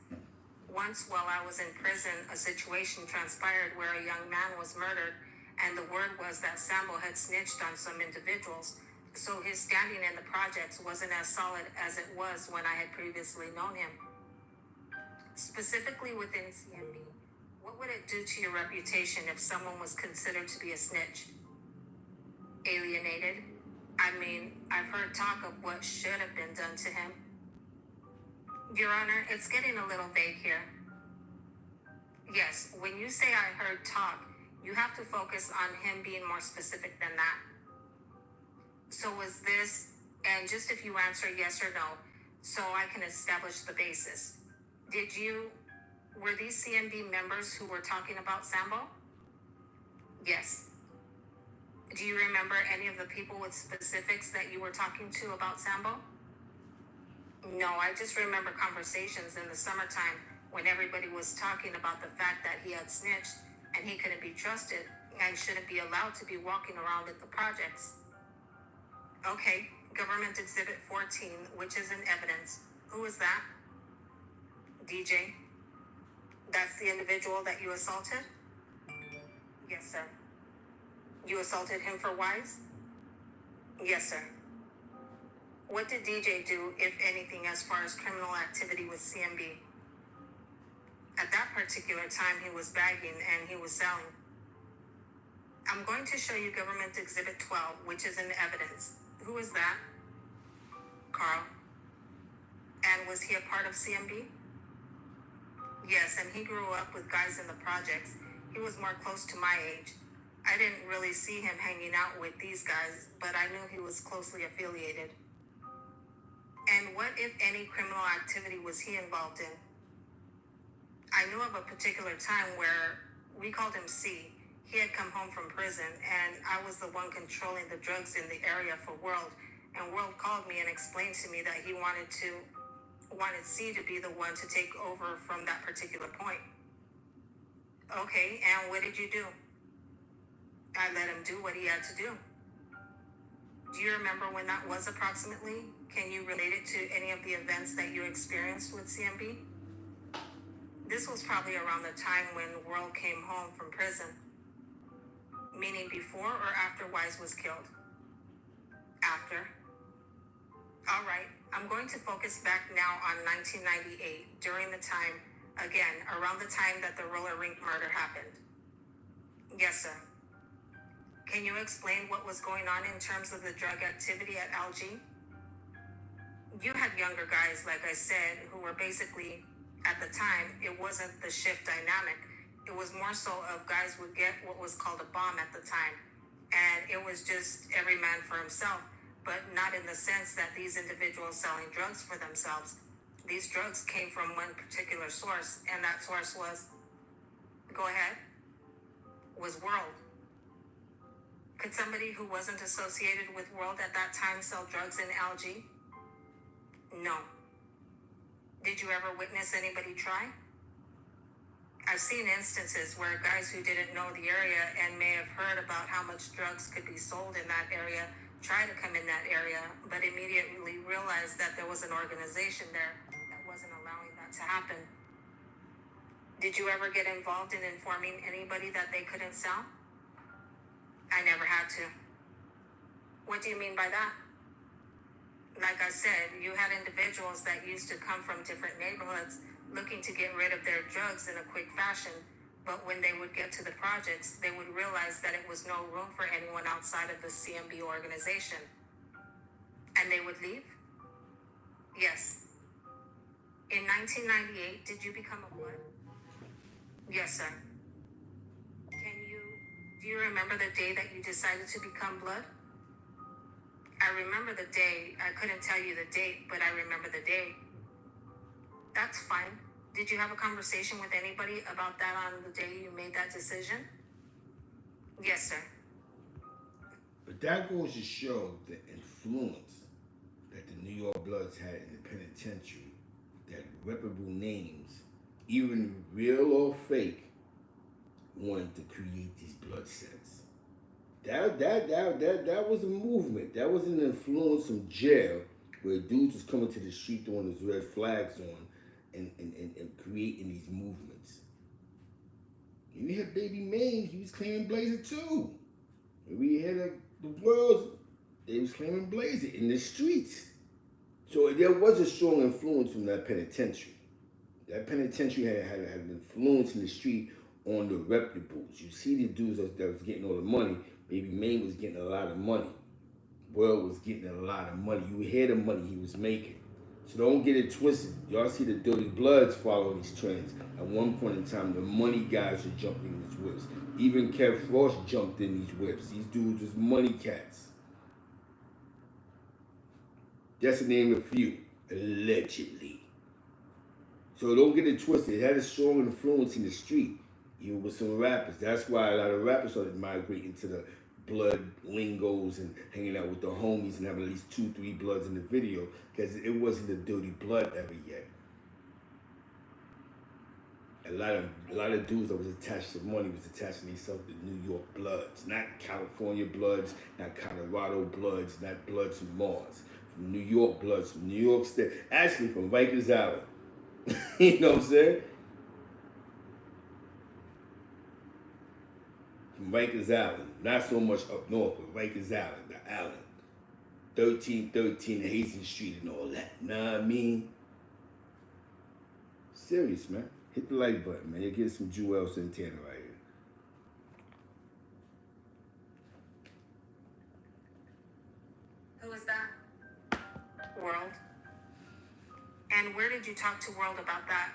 Once, while I was in prison, a situation transpired where a young man was murdered, and the word was that Sambo had snitched on some individuals. So his standing in the projects wasn't as solid as it was when I had previously known him. Specifically within CMB, what would it do to your reputation if someone was considered to be a snitch? Alienated? I mean, I've heard talk of what should have been done to him. Your Honor, it's getting a little vague here. Yes, when you say I heard talk, you have to focus on him being more specific than that. So was this, and just if you answer yes or no, so I can establish the basis. Were these CMB members who were talking about Sambo? Yes. Do you remember any of the people with specifics that you were talking to about Sambo? No, I just remember conversations in the summertime when everybody was talking about the fact that he had snitched and he couldn't be trusted and shouldn't be allowed to be walking around at the projects. Okay, Government Exhibit 14, which is in evidence. Who is that? DJ. That's the individual that you assaulted? Yes, sir. You assaulted him for Wise? Yes, sir. What did DJ do, if anything, as far as criminal activity with CMB? At that particular time, he was bagging and he was selling. I'm going to show you Government Exhibit 12, which is in evidence. Who is that? Carl. And was he a part of CMB? Yes, and he grew up with guys in the projects. He was more close to my age. I didn't really see him hanging out with these guys, but I knew he was closely affiliated. And what, if any, criminal activity was he involved in? I knew of a particular time where we called him C. He had come home from prison, and I was the one controlling the drugs in the area for World. And World called me and explained to me that he wanted C to be the one to take over from that particular point. Okay, and what did you do? I let him do what he had to do. Do you remember when that was approximately? Can you relate it to any of the events that you experienced with CMB? This was probably around the time when World came home from prison. Meaning before or after Wise was killed? After. All right, I'm going to focus back now on 1998, during the time, again, around the time that the roller rink murder happened. Yes, sir. Can you explain what was going on in terms of the drug activity at LG? You had younger guys, like I said, who were basically, at the time, it wasn't the shift dynamic. It was more so of guys would get what was called a bomb at the time. And it was just every man for himself, but not in the sense that these individuals selling drugs for themselves. These drugs came from one particular source, and that source was, go ahead, was World. Could somebody who wasn't associated with World at that time sell drugs in LG? No. Did you ever witness anybody try? I've seen instances where guys who didn't know the area and may have heard about how much drugs could be sold in that area try to come in that area, but immediately realized that there was an organization there that wasn't allowing that to happen. Did you ever get involved in informing anybody that they couldn't sell? I never had to. What do you mean by that? Like I said, you had individuals that used to come from different neighborhoods looking to get rid of their drugs in a quick fashion, but when they would get to the projects, they would realize that it was no room for anyone outside of the CMB organization. And they would leave? Yes. In 1998, did you become a Blood? Yes, sir. Do you remember the day that you decided to become Blood? I remember the day. I couldn't tell you the date, but I remember the day. That's fine. Did you have a conversation with anybody about that on the day you made that decision? Yes, sir. But that goes to show the influence that the New York Bloods had in the penitentiary, that reputable names, even real or fake, wanted to create these blood sets. That was a movement. That was an influence from jail where dudes was coming to the street throwing his red flags on and creating these movements. You had Baby Maine, he was claiming Blazer too. We had the world, they was claiming Blazer in the streets. So there was a strong influence from that penitentiary. That penitentiary had an influence in the street on the reputables. You see the dudes that was getting all the money. Baby Maine was getting a lot of money. World was getting a lot of money. You hear the money he was making. So don't get it twisted. Y'all see the Dirty Bloods follow these trends. At one point in time, the money guys were jumping in these whips. Even Kev Frost jumped in these whips. These dudes was money cats. Just to name a few, allegedly. So don't get it twisted. It had a strong influence in the street, even with some rappers. That's why a lot of rappers started migrating to the blood lingos and hanging out with the homies and having at least 2-3 bloods in the video because it wasn't the dirty blood ever yet. A lot of dudes that was attached to money was attaching themselves to New York Bloods, not California Bloods, not Colorado Bloods, not Bloods from Mars, from New York Bloods, from New York State, actually from Rikers Island. You know what I'm saying? From Rikers Island, not so much up north, but Rikers Island, the island, 1313 Hazen Street and all that. Know what I mean? Serious, man. Hit the like button, man. You get some Joel Santana right here. Who is that? World. And where did you talk to World about that?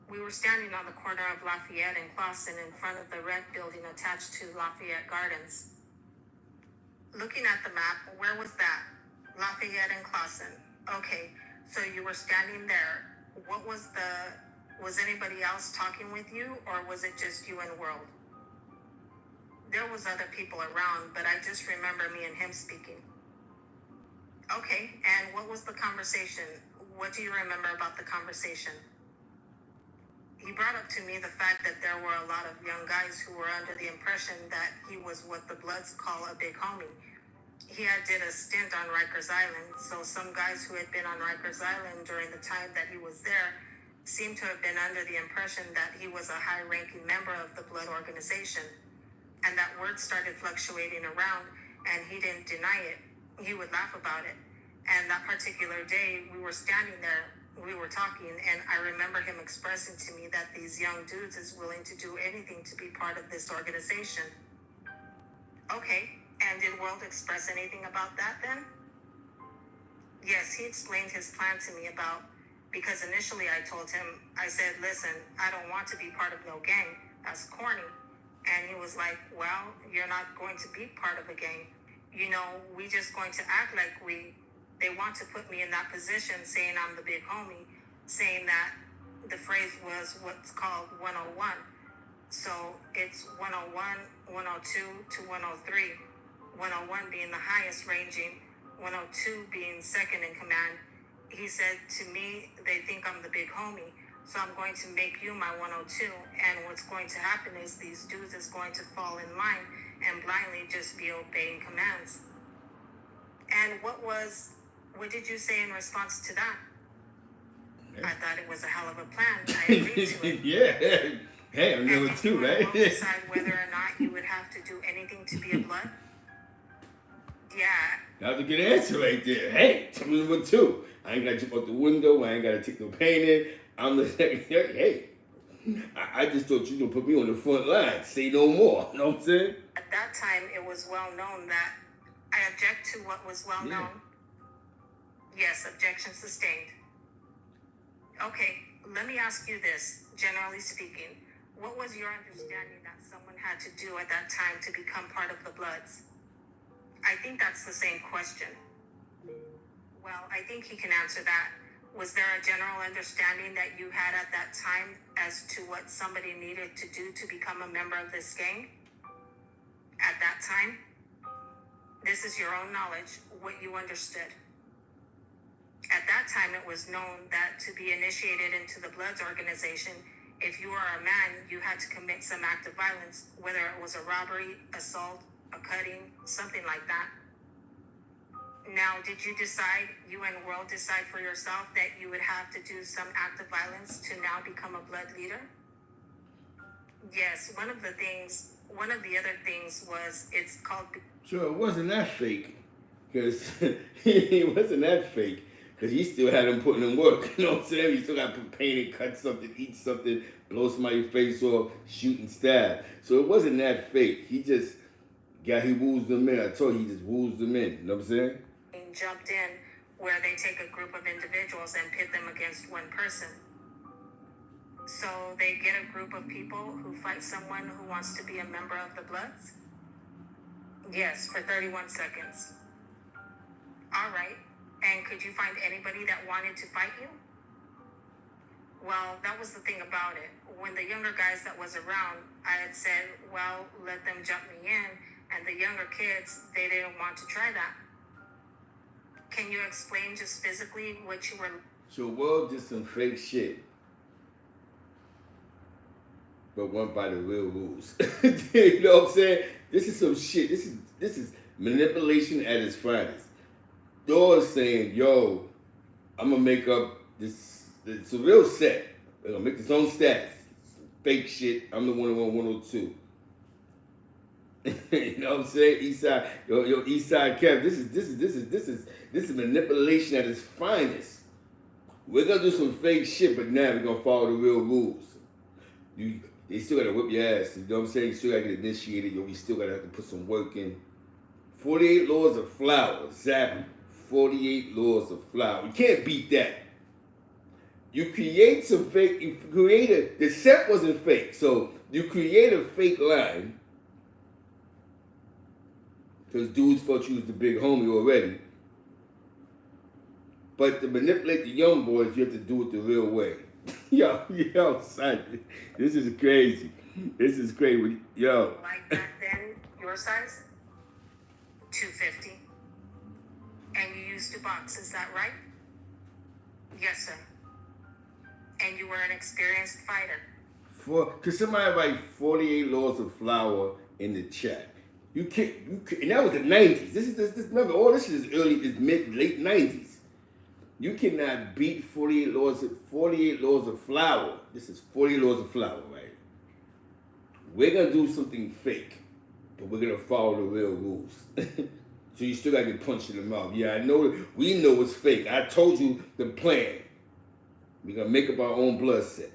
We were standing on the corner of Lafayette and Clausen in front of the red building attached to Lafayette Gardens. Looking at the map, where was that? Lafayette and Clausen. Okay, so you were standing there. Was anybody else talking with you, or was it just you and World? There was other people around, but I just remember me and him speaking. Okay, and what was the conversation? What do you remember about the conversation? He brought up to me the fact that there were a lot of young guys who were under the impression that he was what the Bloods call a big homie. He had did a stint on Rikers Island, so some guys who had been on Rikers Island during the time that he was there seemed to have been under the impression that he was a high-ranking member of the Blood organization. And that word started fluctuating around, and he didn't deny it. He would laugh about it. And that particular day, we were standing there, we were talking, and I remember him expressing to me that these young dudes is willing to do anything to be part of this organization. Okay, and did World express anything about that then? Yes, he explained his plan to me because initially I told him, I said, listen, I don't want to be part of no gang. That's corny. And he was like, well, you're not going to be part of a gang. You know, we just going to act like they want to put me in that position, saying I'm the big homie, saying that the phrase was what's called 101. So it's 101, 102 to 103. 101 being the highest ranging, 102 being second in command. He said to me, they think I'm the big homie, so I'm going to make you my 102. And what's going to happen is these dudes is going to fall in line and blindly just be obeying commands. And what did you say in response to that? Yeah. I thought it was a hell of a plan. I agreed to it. Yeah. Hey, I'm number two, right? You decide whether or not you would have to do anything to be a Blood? Yeah. That was a good answer right there. Hey, tell me number two. I ain't got to jump out the window. I ain't got to take no pain in. I'm the second. Hey, I just thought you were going to put me on the front line. Say no more. You know what I'm saying? At that time, it was well known that I object to what was well known. Yes, objection sustained. Okay, let me ask you this. Generally speaking, what was your understanding that someone had to do at that time to become part of the Bloods? I think that's the same question. Well, I think he can answer that. Was there a general understanding that you had at that time as to what somebody needed to do to become a member of this gang? At that time? This is your own knowledge, what you understood. At that time, it was known that to be initiated into the Bloods organization, if you are a man, you had to commit some act of violence, whether it was a robbery, assault, a cutting, something like that. Now, did you and World decide for yourself that you would have to do some act of violence to now become a Blood leader? Yes, one of the other things was, it's called... Sure, it wasn't that fake, because it wasn't that fake. Because he still had him putting in work, you know what I'm saying? He still got to put paint and cut something, eat something, blow somebody's face off, shoot and stab. So it wasn't that fake. He woozed them in. I told you, he just woozed them in, you know what I'm saying? Jumped in where they take a group of individuals and pit them against one person. So they get a group of people who fight someone who wants to be a member of the Bloods? Yes, for 31 seconds. All right. And could you find anybody that wanted to fight you? Well, that was the thing about it. When the younger guys that was around, I had said, well, let them jump me in. and the younger kids, they didn't want to try that. Can you explain just physically what you were? So World did some fake shit, but went by the real rules. You know what I'm saying? This is some shit. This is manipulation at its finest. Thor is saying, "Yo, I'm gonna make up this. It's a real set. They're gonna make its own status. Fake shit. I'm the 101, 102." You know what I'm saying? Eastside, yo, Eastside Kev. This is manipulation at its finest. We're gonna do some fake shit, but now we're gonna follow the real rules. They still gotta whip your ass. You know what I'm saying? You still gotta get initiated. Yo, we still gotta have to put some work in. 48 laws of flour, exactly. 48 laws of flour. You can't beat that. You create some fake. You created the set wasn't fake, so you create a fake line. Because dudes thought you was the big homie already. But to manipulate the young boys, you have to do it the real way. yo, son, this is crazy. This is crazy. Yo. Like back then, your size? 250. And you used to box, is that right? Yes, sir. And you were an experienced fighter. Could somebody write 48 laws of flour in the chat? You can't, and that was the 90s. Remember, all this is late 90s. You cannot beat 48 laws of flour. This is 48 laws of flour, right? We're gonna do something fake, but we're gonna follow the real rules. So you still gotta get punched in the mouth. Yeah, I know, we know it's fake. I told you the plan. We're gonna make up our own blood set.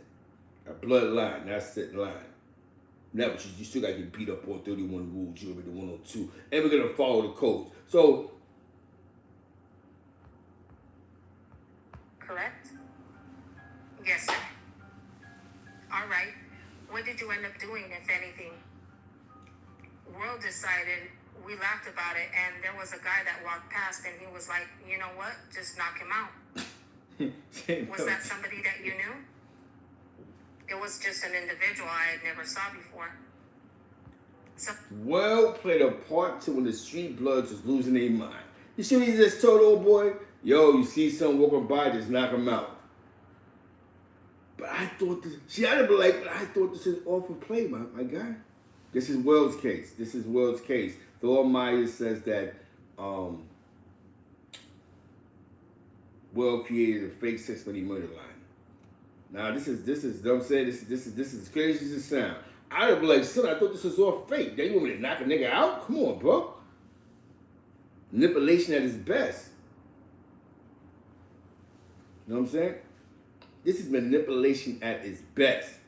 A bloodline, not a set line. Now, but you still gotta get beat up on 31 rules, you're the 102. And we're gonna follow the codes. So, correct? Yes, sir. All right. What did you end up doing, if anything? World decided, we laughed about it, and there was a guy that walked past, and he was like, you know what? Just knock him out. Was that somebody that you knew? It was just an individual I had never saw before. So, World played a part to when the street bloods was losing their mind. You see what he just told old boy? Yo, you see someone walking by, just knock him out. But I thought this, see, I didn't be like, but I thought this is awful play, my guy. This is World's case. Thor Myers says that World created a fake 6 money murder line. Now this is you know what I'm saying, this is as crazy as it sounds. I'd be like, son, I thought this was all fake. Then you want me to knock a nigga out? Come on, bro. Manipulation at its best. You know what I'm saying? This is manipulation at its best.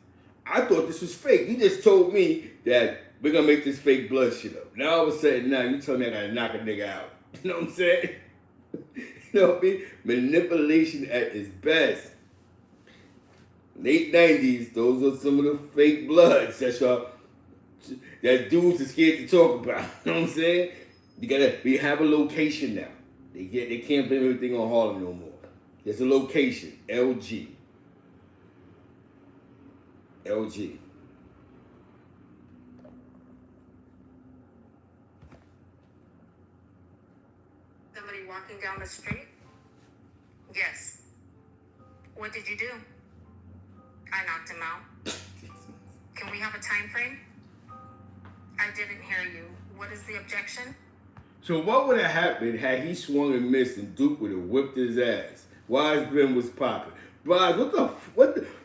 I thought this was fake. You just told me that we're gonna make this fake blood shit up. Now all of a sudden, now you tell me I gotta knock a nigga out. You know what I'm saying? You know what I mean? Manipulation at its best. Late 90s, those are some of the fake bloods that dudes are scared to talk about. You know what I'm saying? We have a location now. They can't blame everything on Harlem no more. There's a location, LG. somebody walking down the street? Yes. What did you do? I knocked him out. Can we have a time frame? I didn't hear you. What is the objection? So what would have happened had he swung and missed and Duke would have whipped his ass? Wise Ben was popping. Wise,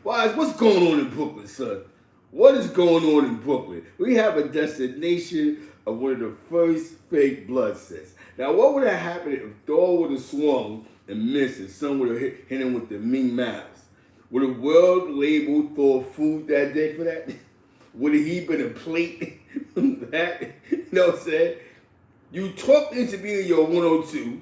Wise, what's going on in Brooklyn, son? What is going on in Brooklyn? We have a destination of one of the first fake blood sets. Now, what would have happened if Thor would have swung and missed and someone would have hit him with the Ming Mouse? Would the world label Thor food that day for that? Would he been a plate from that? You know what I'm saying? You talked into being your 102.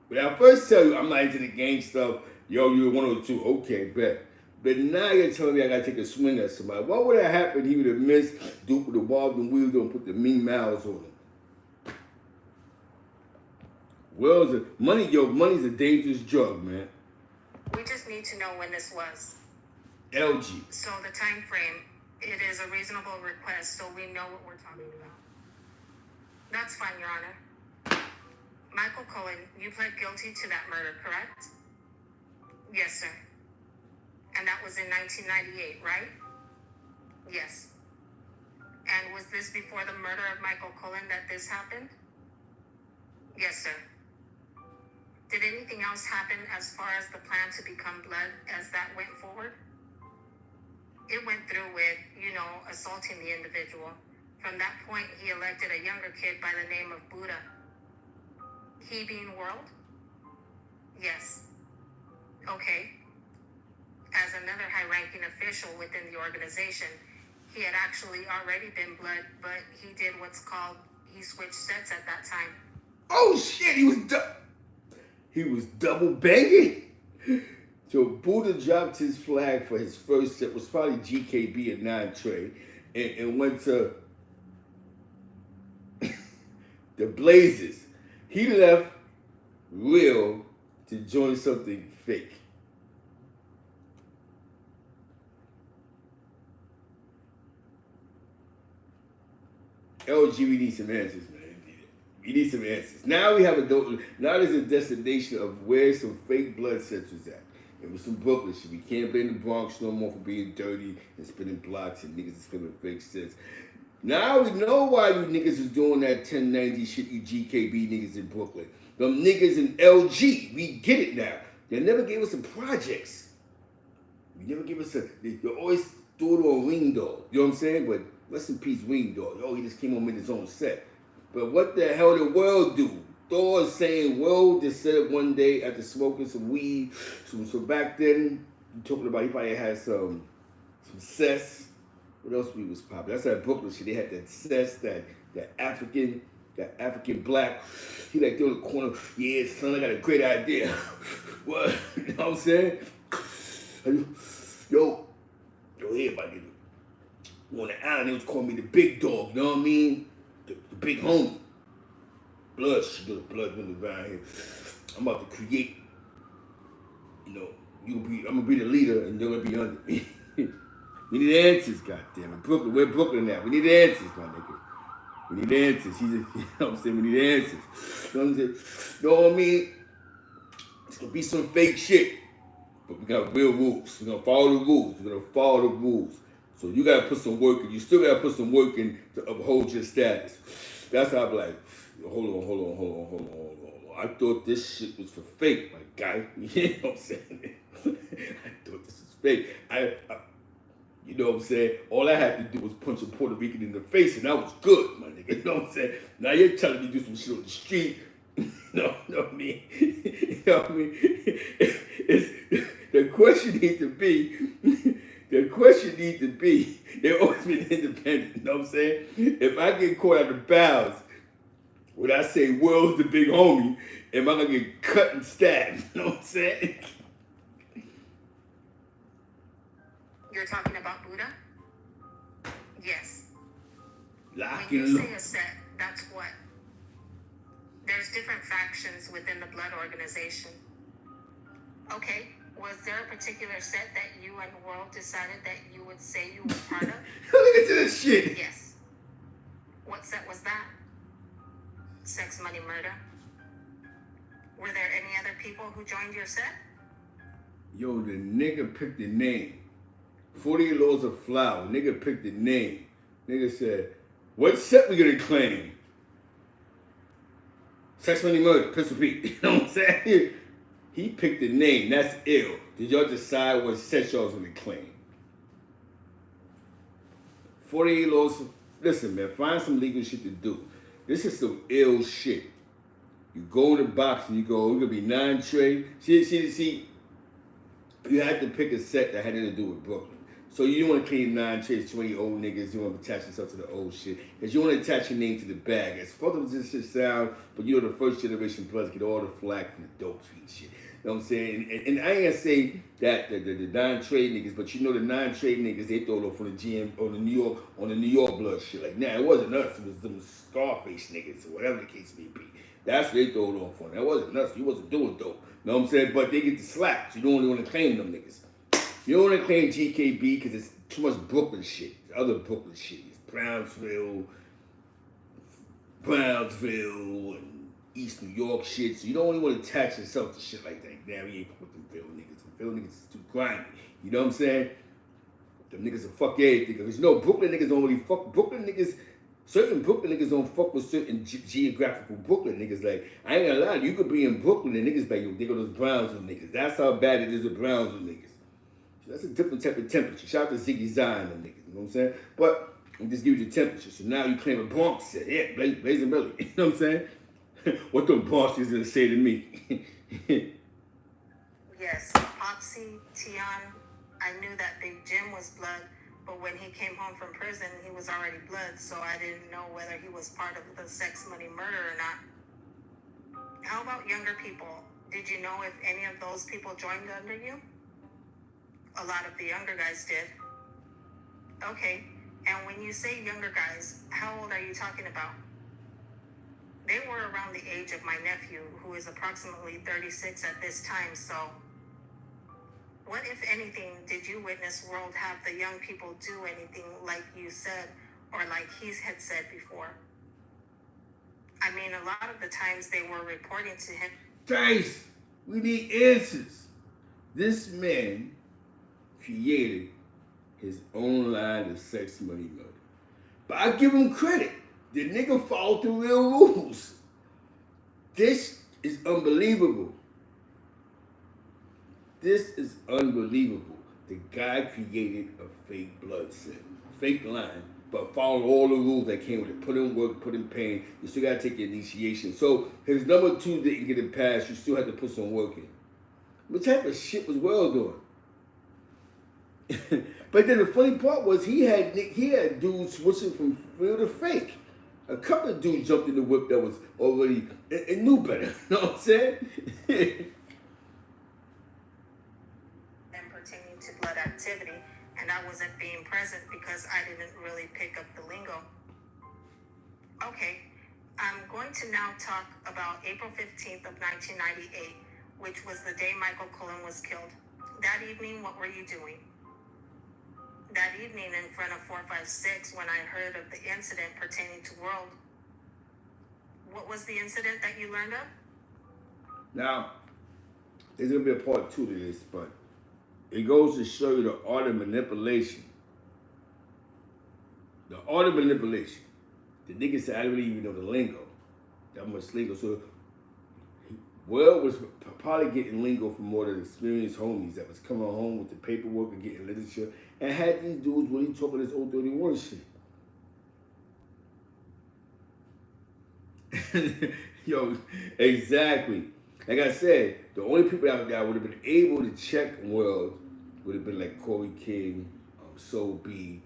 But I first tell you I'm not into the gang stuff. Yo, you're 102. Okay, bet. But now you're telling me I gotta take a swing at somebody. What would have happened? He would have missed. Duke would have bobbed and wheeled and put the Ming Mouse on him. Money's a dangerous drug, man. We just need to know when this was. LG. So the time frame, it is a reasonable request, so we know what we're talking about. That's fine, Your Honor. Michael Cullen, you pled guilty to that murder, correct? Yes, sir. And that was in 1998, right? Yes. And was this before the murder of Michael Cullen that this happened? Yes, sir. Did anything else happen as far as the plan to become blood as that went forward? It went through with, assaulting the individual. From that point, he elected a younger kid by the name of Buddha. He being World? Yes. Okay. As another high-ranking official within the organization, he had actually already been blood, but he did what's called, he switched sets at that time. Oh shit, he was double banging. So Buddha dropped his flag for his first set, was probably GKB at 9 Trey, and went to the Blazers. He left real to join something fake. LG, we need some answers, man. We need some answers. Now now there's a destination of where some fake blood sets was at. It was some Brooklyn shit. We can't blame the Bronx no more for being dirty and spinning blocks and niggas spinning fake sets. Now we know why you niggas is doing that 1090 shit, you GKB niggas in Brooklyn. Them niggas in LG, we get it now. They never gave us some projects. We never gave us they always threw it on Wing Dog. You know what I'm saying? But rest in peace, Wing Dog. He just came on with his own set. But what the hell did World do? Thor is saying World just said one day after smoking some weed. So back then, you talking about he probably had some cess. What else weed was popping? That's that Brooklyn shit. They had that cess, that African black. He like through the corner. Yeah, son, I got a great idea. What? You know what I'm saying? Yo, everybody. On the island, they was calling me the big dog. You know what I mean? The big homie. Blood running around here. I'm about to create. I'm gonna be the leader, and you're gonna be under me. We need answers, goddammit. Brooklyn, where Brooklyn at? We need answers, my nigga. We need answers. You know what I'm saying? We need answers. You know what I'm saying? You know what I mean? It's gonna be some fake shit, but we got real rules. We're gonna follow the rules. We're gonna follow the rules. So you gotta put some work in. You still gotta put some work in to uphold your status. That's how I'm like, hold on. I thought this shit was for fake, my guy. You know what I'm saying? I thought this was fake. You know what I'm saying? All I had to do was punch a Puerto Rican in the face, and that was good, my nigga. You know what I'm saying? Now you're telling me to do some shit on the street. No, what I mean? You know what I mean? The question needs to be, they've always been independent, you know what I'm saying? If I get caught out of bounds, when I say World's the big homie, am I gonna get cut and stabbed? You know what I'm saying? You're talking about Buddha? Yes. Lock When and you load. say a set, that's what? There's different factions within the blood organization. Okay, was there a particular set that you and World decided that you would say you were part of? Look at this shit. Yes. What set was that? Sex, Money, Murder. Were there any other people who joined your set? Yo, the nigga picked the name. 48 Laws of Flower. Nigga picked the name. Nigga said, what set we gonna claim? Sex, Money, Murder, Pistol Pete. You know what I'm saying? He picked the name. That's ill. Did y'all decide what set y'all was gonna claim? 48 Laws of... Listen, man, find some legal shit to do. This is some ill shit. You go in the box and you go, we're gonna be 9 Trey. See, you had to pick a set that had nothing to do with Brooklyn. So you don't want to claim 9 Trey's 20 old niggas. You want to attach yourself to the old shit. Because you want to attach your name to the bag. As fucked up as this shit sound, but you're the first generation plus get all the flack from the dope street shit. You know what I'm saying? And I ain't gonna say that the 9 Trey niggas, but you know the 9 Trey niggas, they throw it off on the GM, on the New York blood shit. Like, nah, it wasn't us. It was them Scarface niggas or whatever the case may be. That's what they throw it off on. That wasn't us. You wasn't doing dope. You know what I'm saying? But they get the slaps. You don't really want to claim them niggas. You don't want to claim GKB because it's too much Brooklyn shit. Other Brooklyn shit. It's Brownsville, Brownsville and East New York shit. So you don't really want to attach yourself to shit like that. Damn, we ain't fuck with them Phil niggas. Them Phil niggas is too grimy. You know what I'm saying? Them niggas will fuck everything. Because you know Brooklyn niggas don't really fuck. Brooklyn niggas, certain Brooklyn niggas don't fuck with certain geographical Brooklyn niggas. Like, I ain't gonna lie, you could be in Brooklyn and niggas like, yo, they go those Brownsville niggas. That's how bad it is with Brownsville niggas. So that's a different type of temperature. Shout out to Ziggy Zion and niggas. You know what I'm saying? But I'm just giving you the temperature. So now you claim a Bronx said, yeah, Blazing Billy. You know what I'm saying? What them Bronx is gonna say to me? Yes, Popsy, Tion, I knew that Big Jim was blood, but when he came home from prison, he was already blood, so I didn't know whether he was part of the sex money murder or not. How about younger people? Did you know if any of those people joined under you? A lot of the younger guys did. Okay, and when you say younger guys, how old are you talking about? They were around the age of my nephew, who is approximately 36 at this time, so what, if anything, did you witness World have the young people do anything like you said, or like he had said before? I mean, a lot of the times they were reporting to him. Guys, we need answers. This man created his own line of sex money murder. But I give him credit. The nigga followed the real rules. This is unbelievable. This is unbelievable. The guy created a fake blood set, fake line, but followed all the rules that came with it. Put in work, put in pain. You still gotta take your initiation. So his number 2 didn't get it passed. You still had to put some work in. What type of shit was World doing? But then the funny part was he had dudes switching from real to fake. A couple of dudes jumped in the whip that was already and knew better. You know what I'm saying? And pertaining to blood activity, and I wasn't being present because I didn't really pick up the lingo. Okay, I'm going to now talk about April 15th of 1998, which was the day Michael Cullen was killed. That evening, what were you doing? That evening in front of 456, when I heard of the incident pertaining to World, what was the incident that you learned of? Now, there's going to be a part 2 to this, but it goes to show you the art of manipulation. The art of manipulation. The nigga said, I don't even know the lingo. That much lingo. So, World was probably getting lingo from more than experienced homies that was coming home with the paperwork and getting literature and had these dudes really talking this old dirty word shit. Yo, exactly. Like I said, the only people out there would have been able to check World would have been like Corey King, Soul B,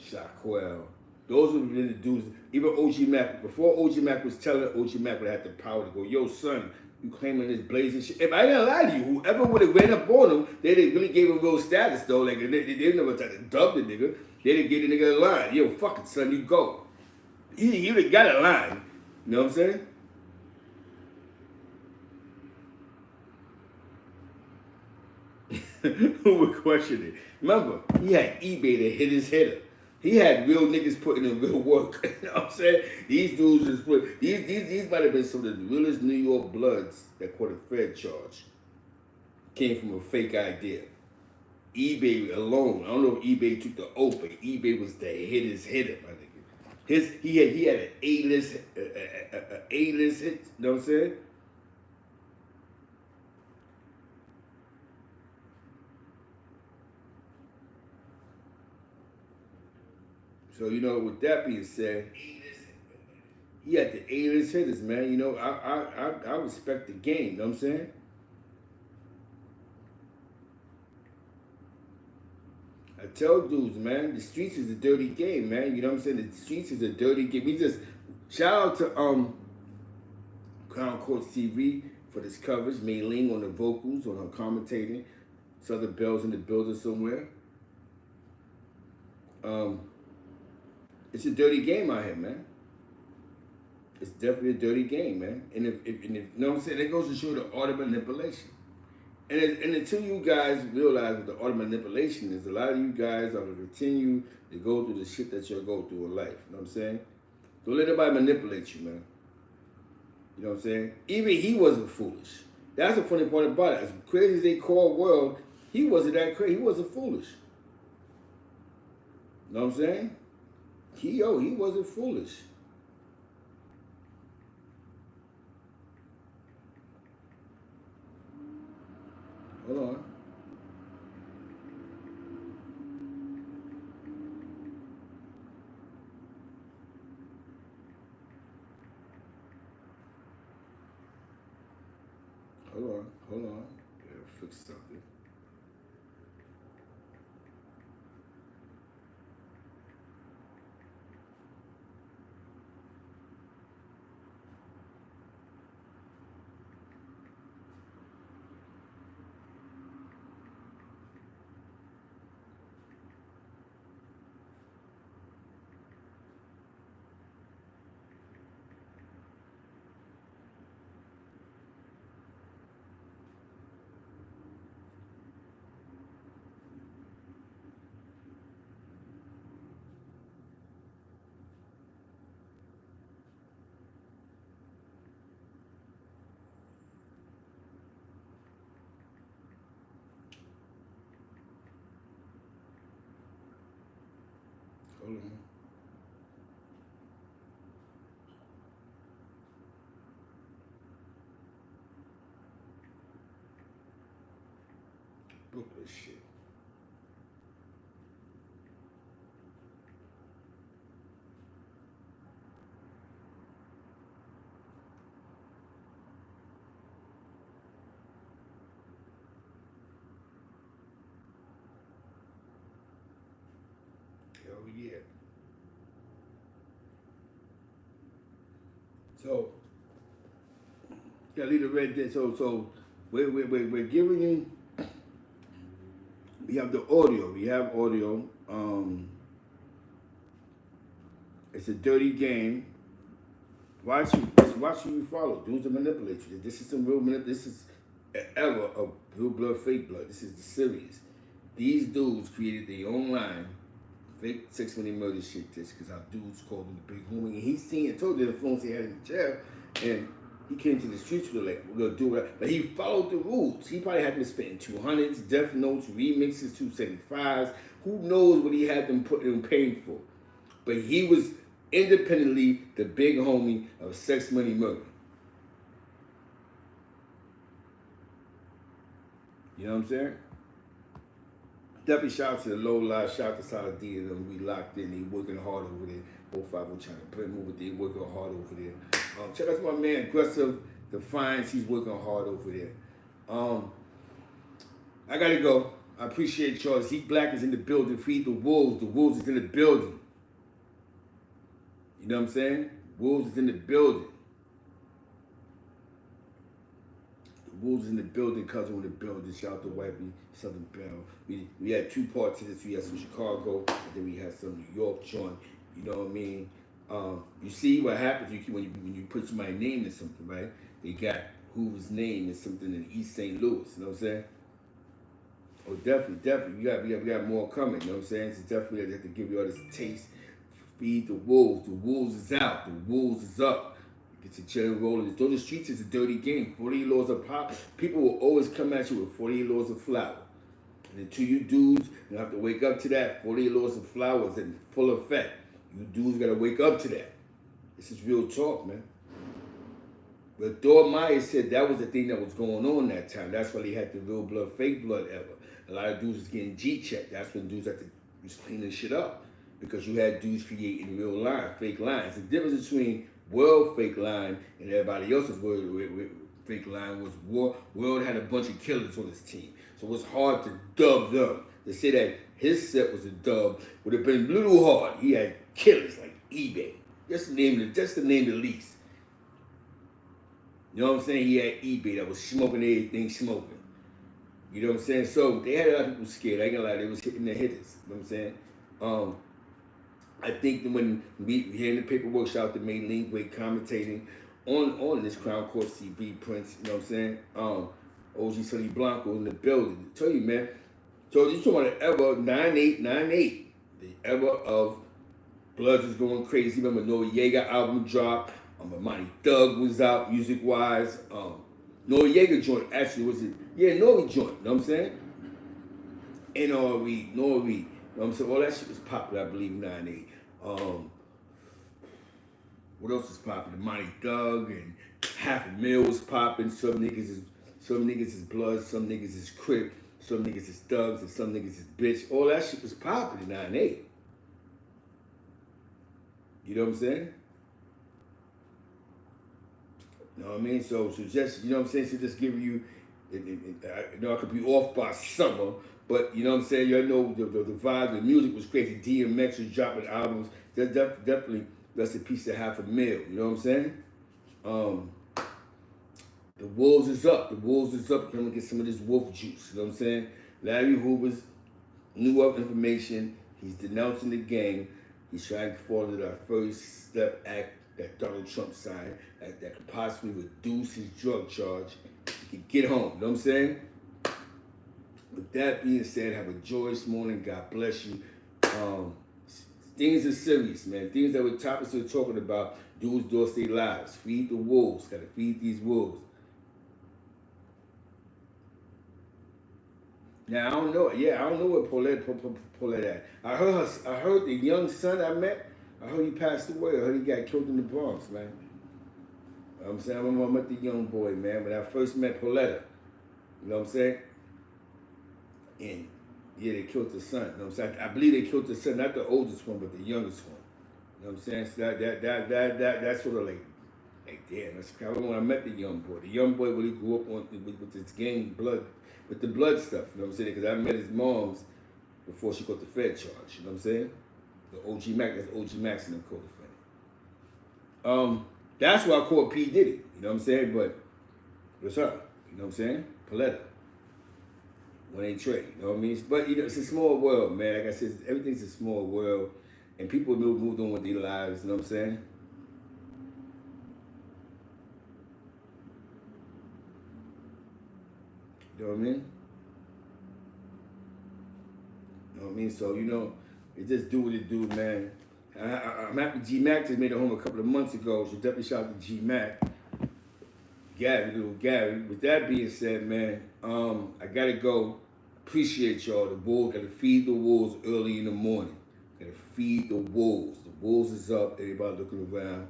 Shaquille. Those would have been the dudes. Even OG Mac. Before OG Mac was telling, OG Mac would have had the power to go, yo, son, you claiming this blazing shit. If I ain't gonna lie to you, whoever would have ran up on him, they didn't really gave him real status though. Like they never tried to dub the nigga. They didn't give the nigga a line. Yo, fuck it, son, you go. He would have got a line. You know what I'm saying? Who would question it? Remember, he had eBay to hit his hitter. He had real niggas putting in real work. You know what I'm saying? These dudes just put these might have been some of the realest New York bloods that caught a Fed charge. Came from a fake idea. eBay alone. I don't know if eBay took the oath, but eBay was the hitter, my nigga. He had an A-list A-list hit. You know what I'm saying? So, you know, with that being said, he had the A-list hitters, man. You know, I respect the game, you know what I'm saying? I tell dudes, man, the streets is a dirty game, man. You know what I'm saying? The streets is a dirty game. We just, shout out to Crown Courts TV for this coverage. Mei Ling on the vocals, on her commentating. Southern Bells in the building somewhere. It's a dirty game out here, man. It's definitely a dirty game, man. And if you know what I'm saying, it goes to show the art of manipulation. And until you guys realize what the art of manipulation is, a lot of you guys are going to continue to go through the shit that you'll go through in life. You know what I'm saying? Don't let anybody manipulate you, man. You know what I'm saying? Even he wasn't foolish. That's the funny part about it. As crazy as they call world, he wasn't that crazy. He wasn't foolish. You know what I'm saying? He wasn't foolish. Hold on. Hold on. Yeah, fix something. Hold on. Book this shit. Hell yeah. So, yeah, leave the red there. So we're giving you. We have the audio. We have audio. It's a dirty game. Watch who you follow. Dudes are manipulate you. This is some real This is an era of real blood, fake blood. This is the serious. These dudes created their own line, fake 6 million murder shit. This because our dudes called him the big homie, and he's seen and told the influence he had in the jail, and he came to the streets with like, we're gonna do it. But he followed the rules. He probably had them spitting 200s, Death Notes, remixes, 275s. Who knows what he had them put them paying for? But he was independently the big homie of sex, money, murder. You know what I'm saying? Definitely shout out to the low life, shout out to Saladin and them. We locked in, they working hard over there. 050 trying to put move with they working hard over there. Check out my man Aggressive Defiance, he's working hard over there. I gotta go. I appreciate y'all. Zeke Black is in the building. Feed the Wolves. The Wolves is in the building. You know what I'm saying? Wolves is in the building. The Wolves is in the building. Cousin in the building. Shout out to Wifey, Southern Bell. We had two parts of this. We had some Chicago, and then we had some New York joint. You know what I mean? You see what happens when you put my name in something, right? They got Hoover's name in something in East St. Louis. You know what I'm saying? Oh, definitely. We got more coming. You know what I'm saying? So definitely, I have to give you all this taste. Feed the Wolves. The Wolves is out. The Wolves is up. Get your cherry rolling. Though the streets is a dirty game. 48 laws of pop. People will always come at you with 48 laws of flour. And until you dudes, you have to wake up to that. 48 laws of flour is in full effect. You dudes got to wake up to that. This is real talk, man. But Thor Myers said that was the thing that was going on that time. That's why they had the real blood, fake blood era. A lot of dudes was getting G-checked. That's when dudes had to was cleaning shit up. Because you had dudes creating real lines, fake lines. The difference between world fake line and everybody else's world fake line was World had a bunch of killers on his team. So it was hard to dub them. To say that his set was a dub would have been a little hard. He had killers like eBay. Just to name the least. You know what I'm saying? He had eBay that was smoking everything smoking. You know what I'm saying? So they had a lot of people scared. I ain't gonna lie, they was hitting the hitters. You know what I'm saying? I think that when we hearing the paperwork, shout out to May Link, commentating on this Crown Court TV Prince, you know what I'm saying? OG Sonny Blanco in the building. I tell you, man. So you talking about the era 98, the era of Bloods was going crazy. Remember Noriega album dropped. Monty Thug was out music wise. Noriega joint actually was it? Yeah, Nori joint. You know what I'm saying? Nori. You know what I'm saying? All that shit was popular, I believe, in '98. What else is popular? Monty Thug and Half a Mill was popping. Some niggas is Bloods, some niggas is Crip, some niggas is Thugs, and some niggas is Bitch. All that shit was popular in '98. You know what I'm saying? You know what I mean? So just, you know what I'm saying? So just giving you, I know I could be off by summer, but you know what I'm saying? You know the vibe, the music was crazy. DMX was dropping albums. Definitely, that's a piece of Half a Mill. You know what I'm saying? The Wolves is up. The Wolves is up. Come and get some of this wolf juice. You know what I'm saying? Larry Hoover's new up information. He's denouncing the gang. He's trying to follow that first step act that Donald Trump signed that could possibly reduce his drug charge. He could get home. You know what I'm saying? With that being said, have a joyous morning. God bless you. Things are serious, man. Things that we're topics we're talking about. Dudes do stay lives. Feed the wolves. Gotta feed these wolves. Now I don't know. Yeah, I don't know where Paulette at. I heard the young son I met. I heard he passed away. I heard he got killed in the Bronx, man. I'm saying I remember I met the young boy, man, when I first met Paulette. You know what I'm saying? And yeah, they killed the son. You know what I'm saying? I believe they killed the son, not the oldest one, but the youngest one. You know what I'm saying? So that's sort of like damn. That's kind of when I met the young boy. The young boy really grew up with this gang blood. With the blood stuff, you know what I'm saying? Because I met his mom's before she got the Fed charge, you know what I'm saying? The OG Mac, that's OG Max and them co-defendant. That's why I called P. Diddy, you know what I'm saying? But what's up? You know what I'm saying? Paletta. When they trade, you know what I mean? But you know, it's a small world, man. Like I said, everything's a small world, and people moved on with their lives, you know what I'm saying? You know what I mean? You know what I mean? So, you know, it just do what it do, man. I'm happy G-Mac just made it home a couple of months ago, so definitely shout out to G-Mac. Gary, little Gary. With that being said, man, I gotta go. Appreciate y'all. The Bulls gotta feed the wolves early in the morning. Gotta feed the wolves. The wolves is up. Everybody looking around.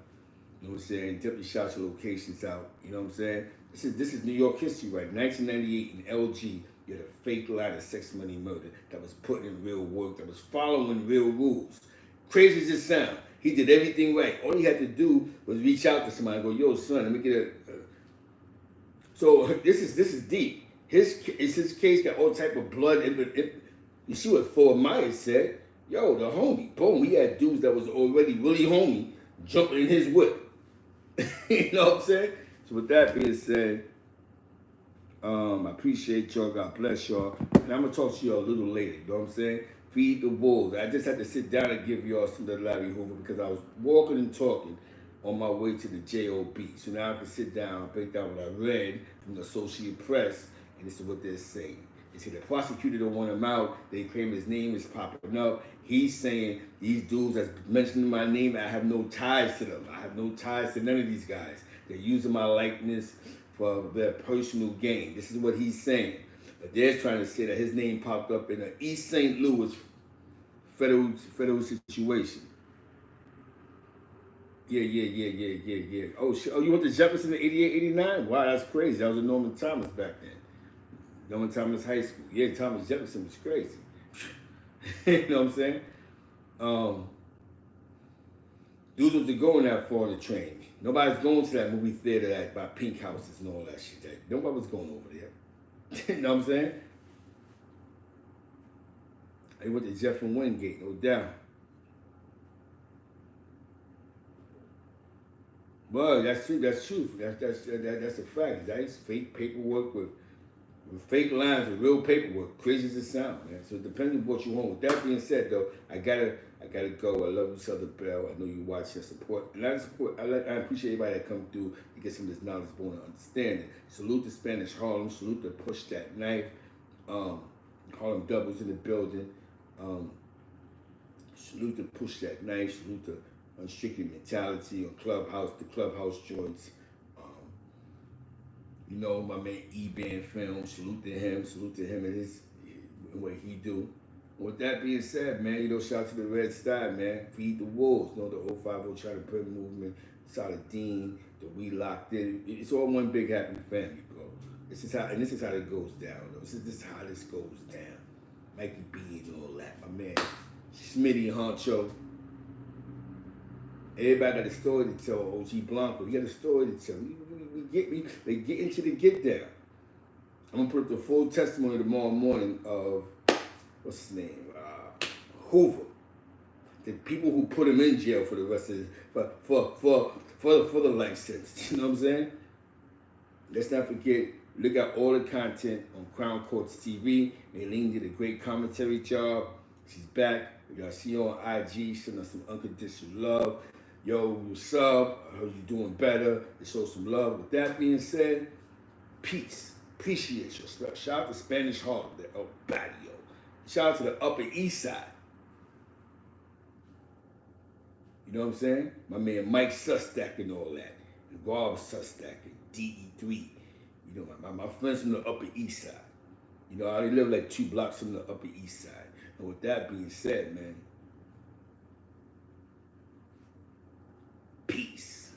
You know what I'm saying? Definitely shout your locations out. You know what I'm saying? This is New York history, right? 1998 in LG, you had a fake line of sex, money, murder that was putting in real work, that was following real rules. Crazy as it sounds, he did everything right. All he had to do was reach out to somebody and go, yo, son, let me get a... So this is deep. His case got all type of blood. You see what Thor Myers said? Yo, the homie, boom, he had dudes that was already really homie jumping in his whip. You know what I'm saying? So with that being said, I appreciate y'all. God bless y'all. And I'm going to talk to y'all a little later. You know what I'm saying? Feed the wolves. I just had to sit down and give y'all some of the Larry Hoover because I was walking and talking on my way to the JOB. So now I can sit down and break down what I read from the Associated Press, and this is what they're saying. They say the prosecutor don't want him out. They claim his name is popping up. He's saying these dudes that's mentioning my name, I have no ties to them. I have no ties to none of these guys. They're using my likeness for their personal gain. This is what he's saying. But they're trying to say that his name popped up in an East St. Louis federal situation. Yeah. Oh, you went to Jefferson in 88, 89? Wow, that's crazy. That was a Norman Thomas back then. Norman Thomas High School. Yeah, Thomas Jefferson was crazy. You know what I'm saying? Dudes wasn't going that far on the train. Nobody's going to that movie theater by pink houses and all that shit. Nobody was going over there. You know what I'm saying? They went to Jeff and Wingate, no doubt. Well, that's true. That's a fact. That's fake paperwork with Fake lines with real paperwork, crazy as it sounds, man. So it depends on what you want. With that being said, though, I gotta go. I love you, Southern Bell. I know you watch and support, and I support. I appreciate everybody that come through and get some of this knowledge, born and understanding. Salute the Spanish Harlem. Salute the Push That Knife. Harlem Doubles in the building. Salute the Push That Knife. Salute the Unstricted Mentality on Clubhouse. The Clubhouse joints. You know, my man E-Band Film, salute to him and his and what he do. With that being said, man, you know, shout out to the Red Star, man. Feed the Wolves, you know, the 050 Try to Print movement, Solid Dean, the We Locked In. It's all one big happy family, bro. This is how it goes down, though. This is how this goes down. Mikey B and all that, my man. Smitty Honcho. Everybody got a story to tell. OG Blanco, you got a story to tell. They get into the get down. I'm gonna put up the full testimony tomorrow morning of what's his name, Hoover. The people who put him in jail for the rest of his, for the life sentence. You know what I'm saying? Let's not forget. Look at all the content on Crown Courts TV. Maylene did a great commentary job. She's back. Y'all see her on IG, sending us some unconditional love. Yo, what's up? I heard you doing better. To show some love. With that being said, peace. Appreciate you. Shout out to Spanish Harlem, the El Barrio. Shout out to the Upper East Side. You know what I'm saying? My man Mike Sustack and all that. And Rob Sustack and DE3. You know, my friends from the Upper East Side. You know, I live like 2 blocks from the Upper East Side. And with that being said, man, peace.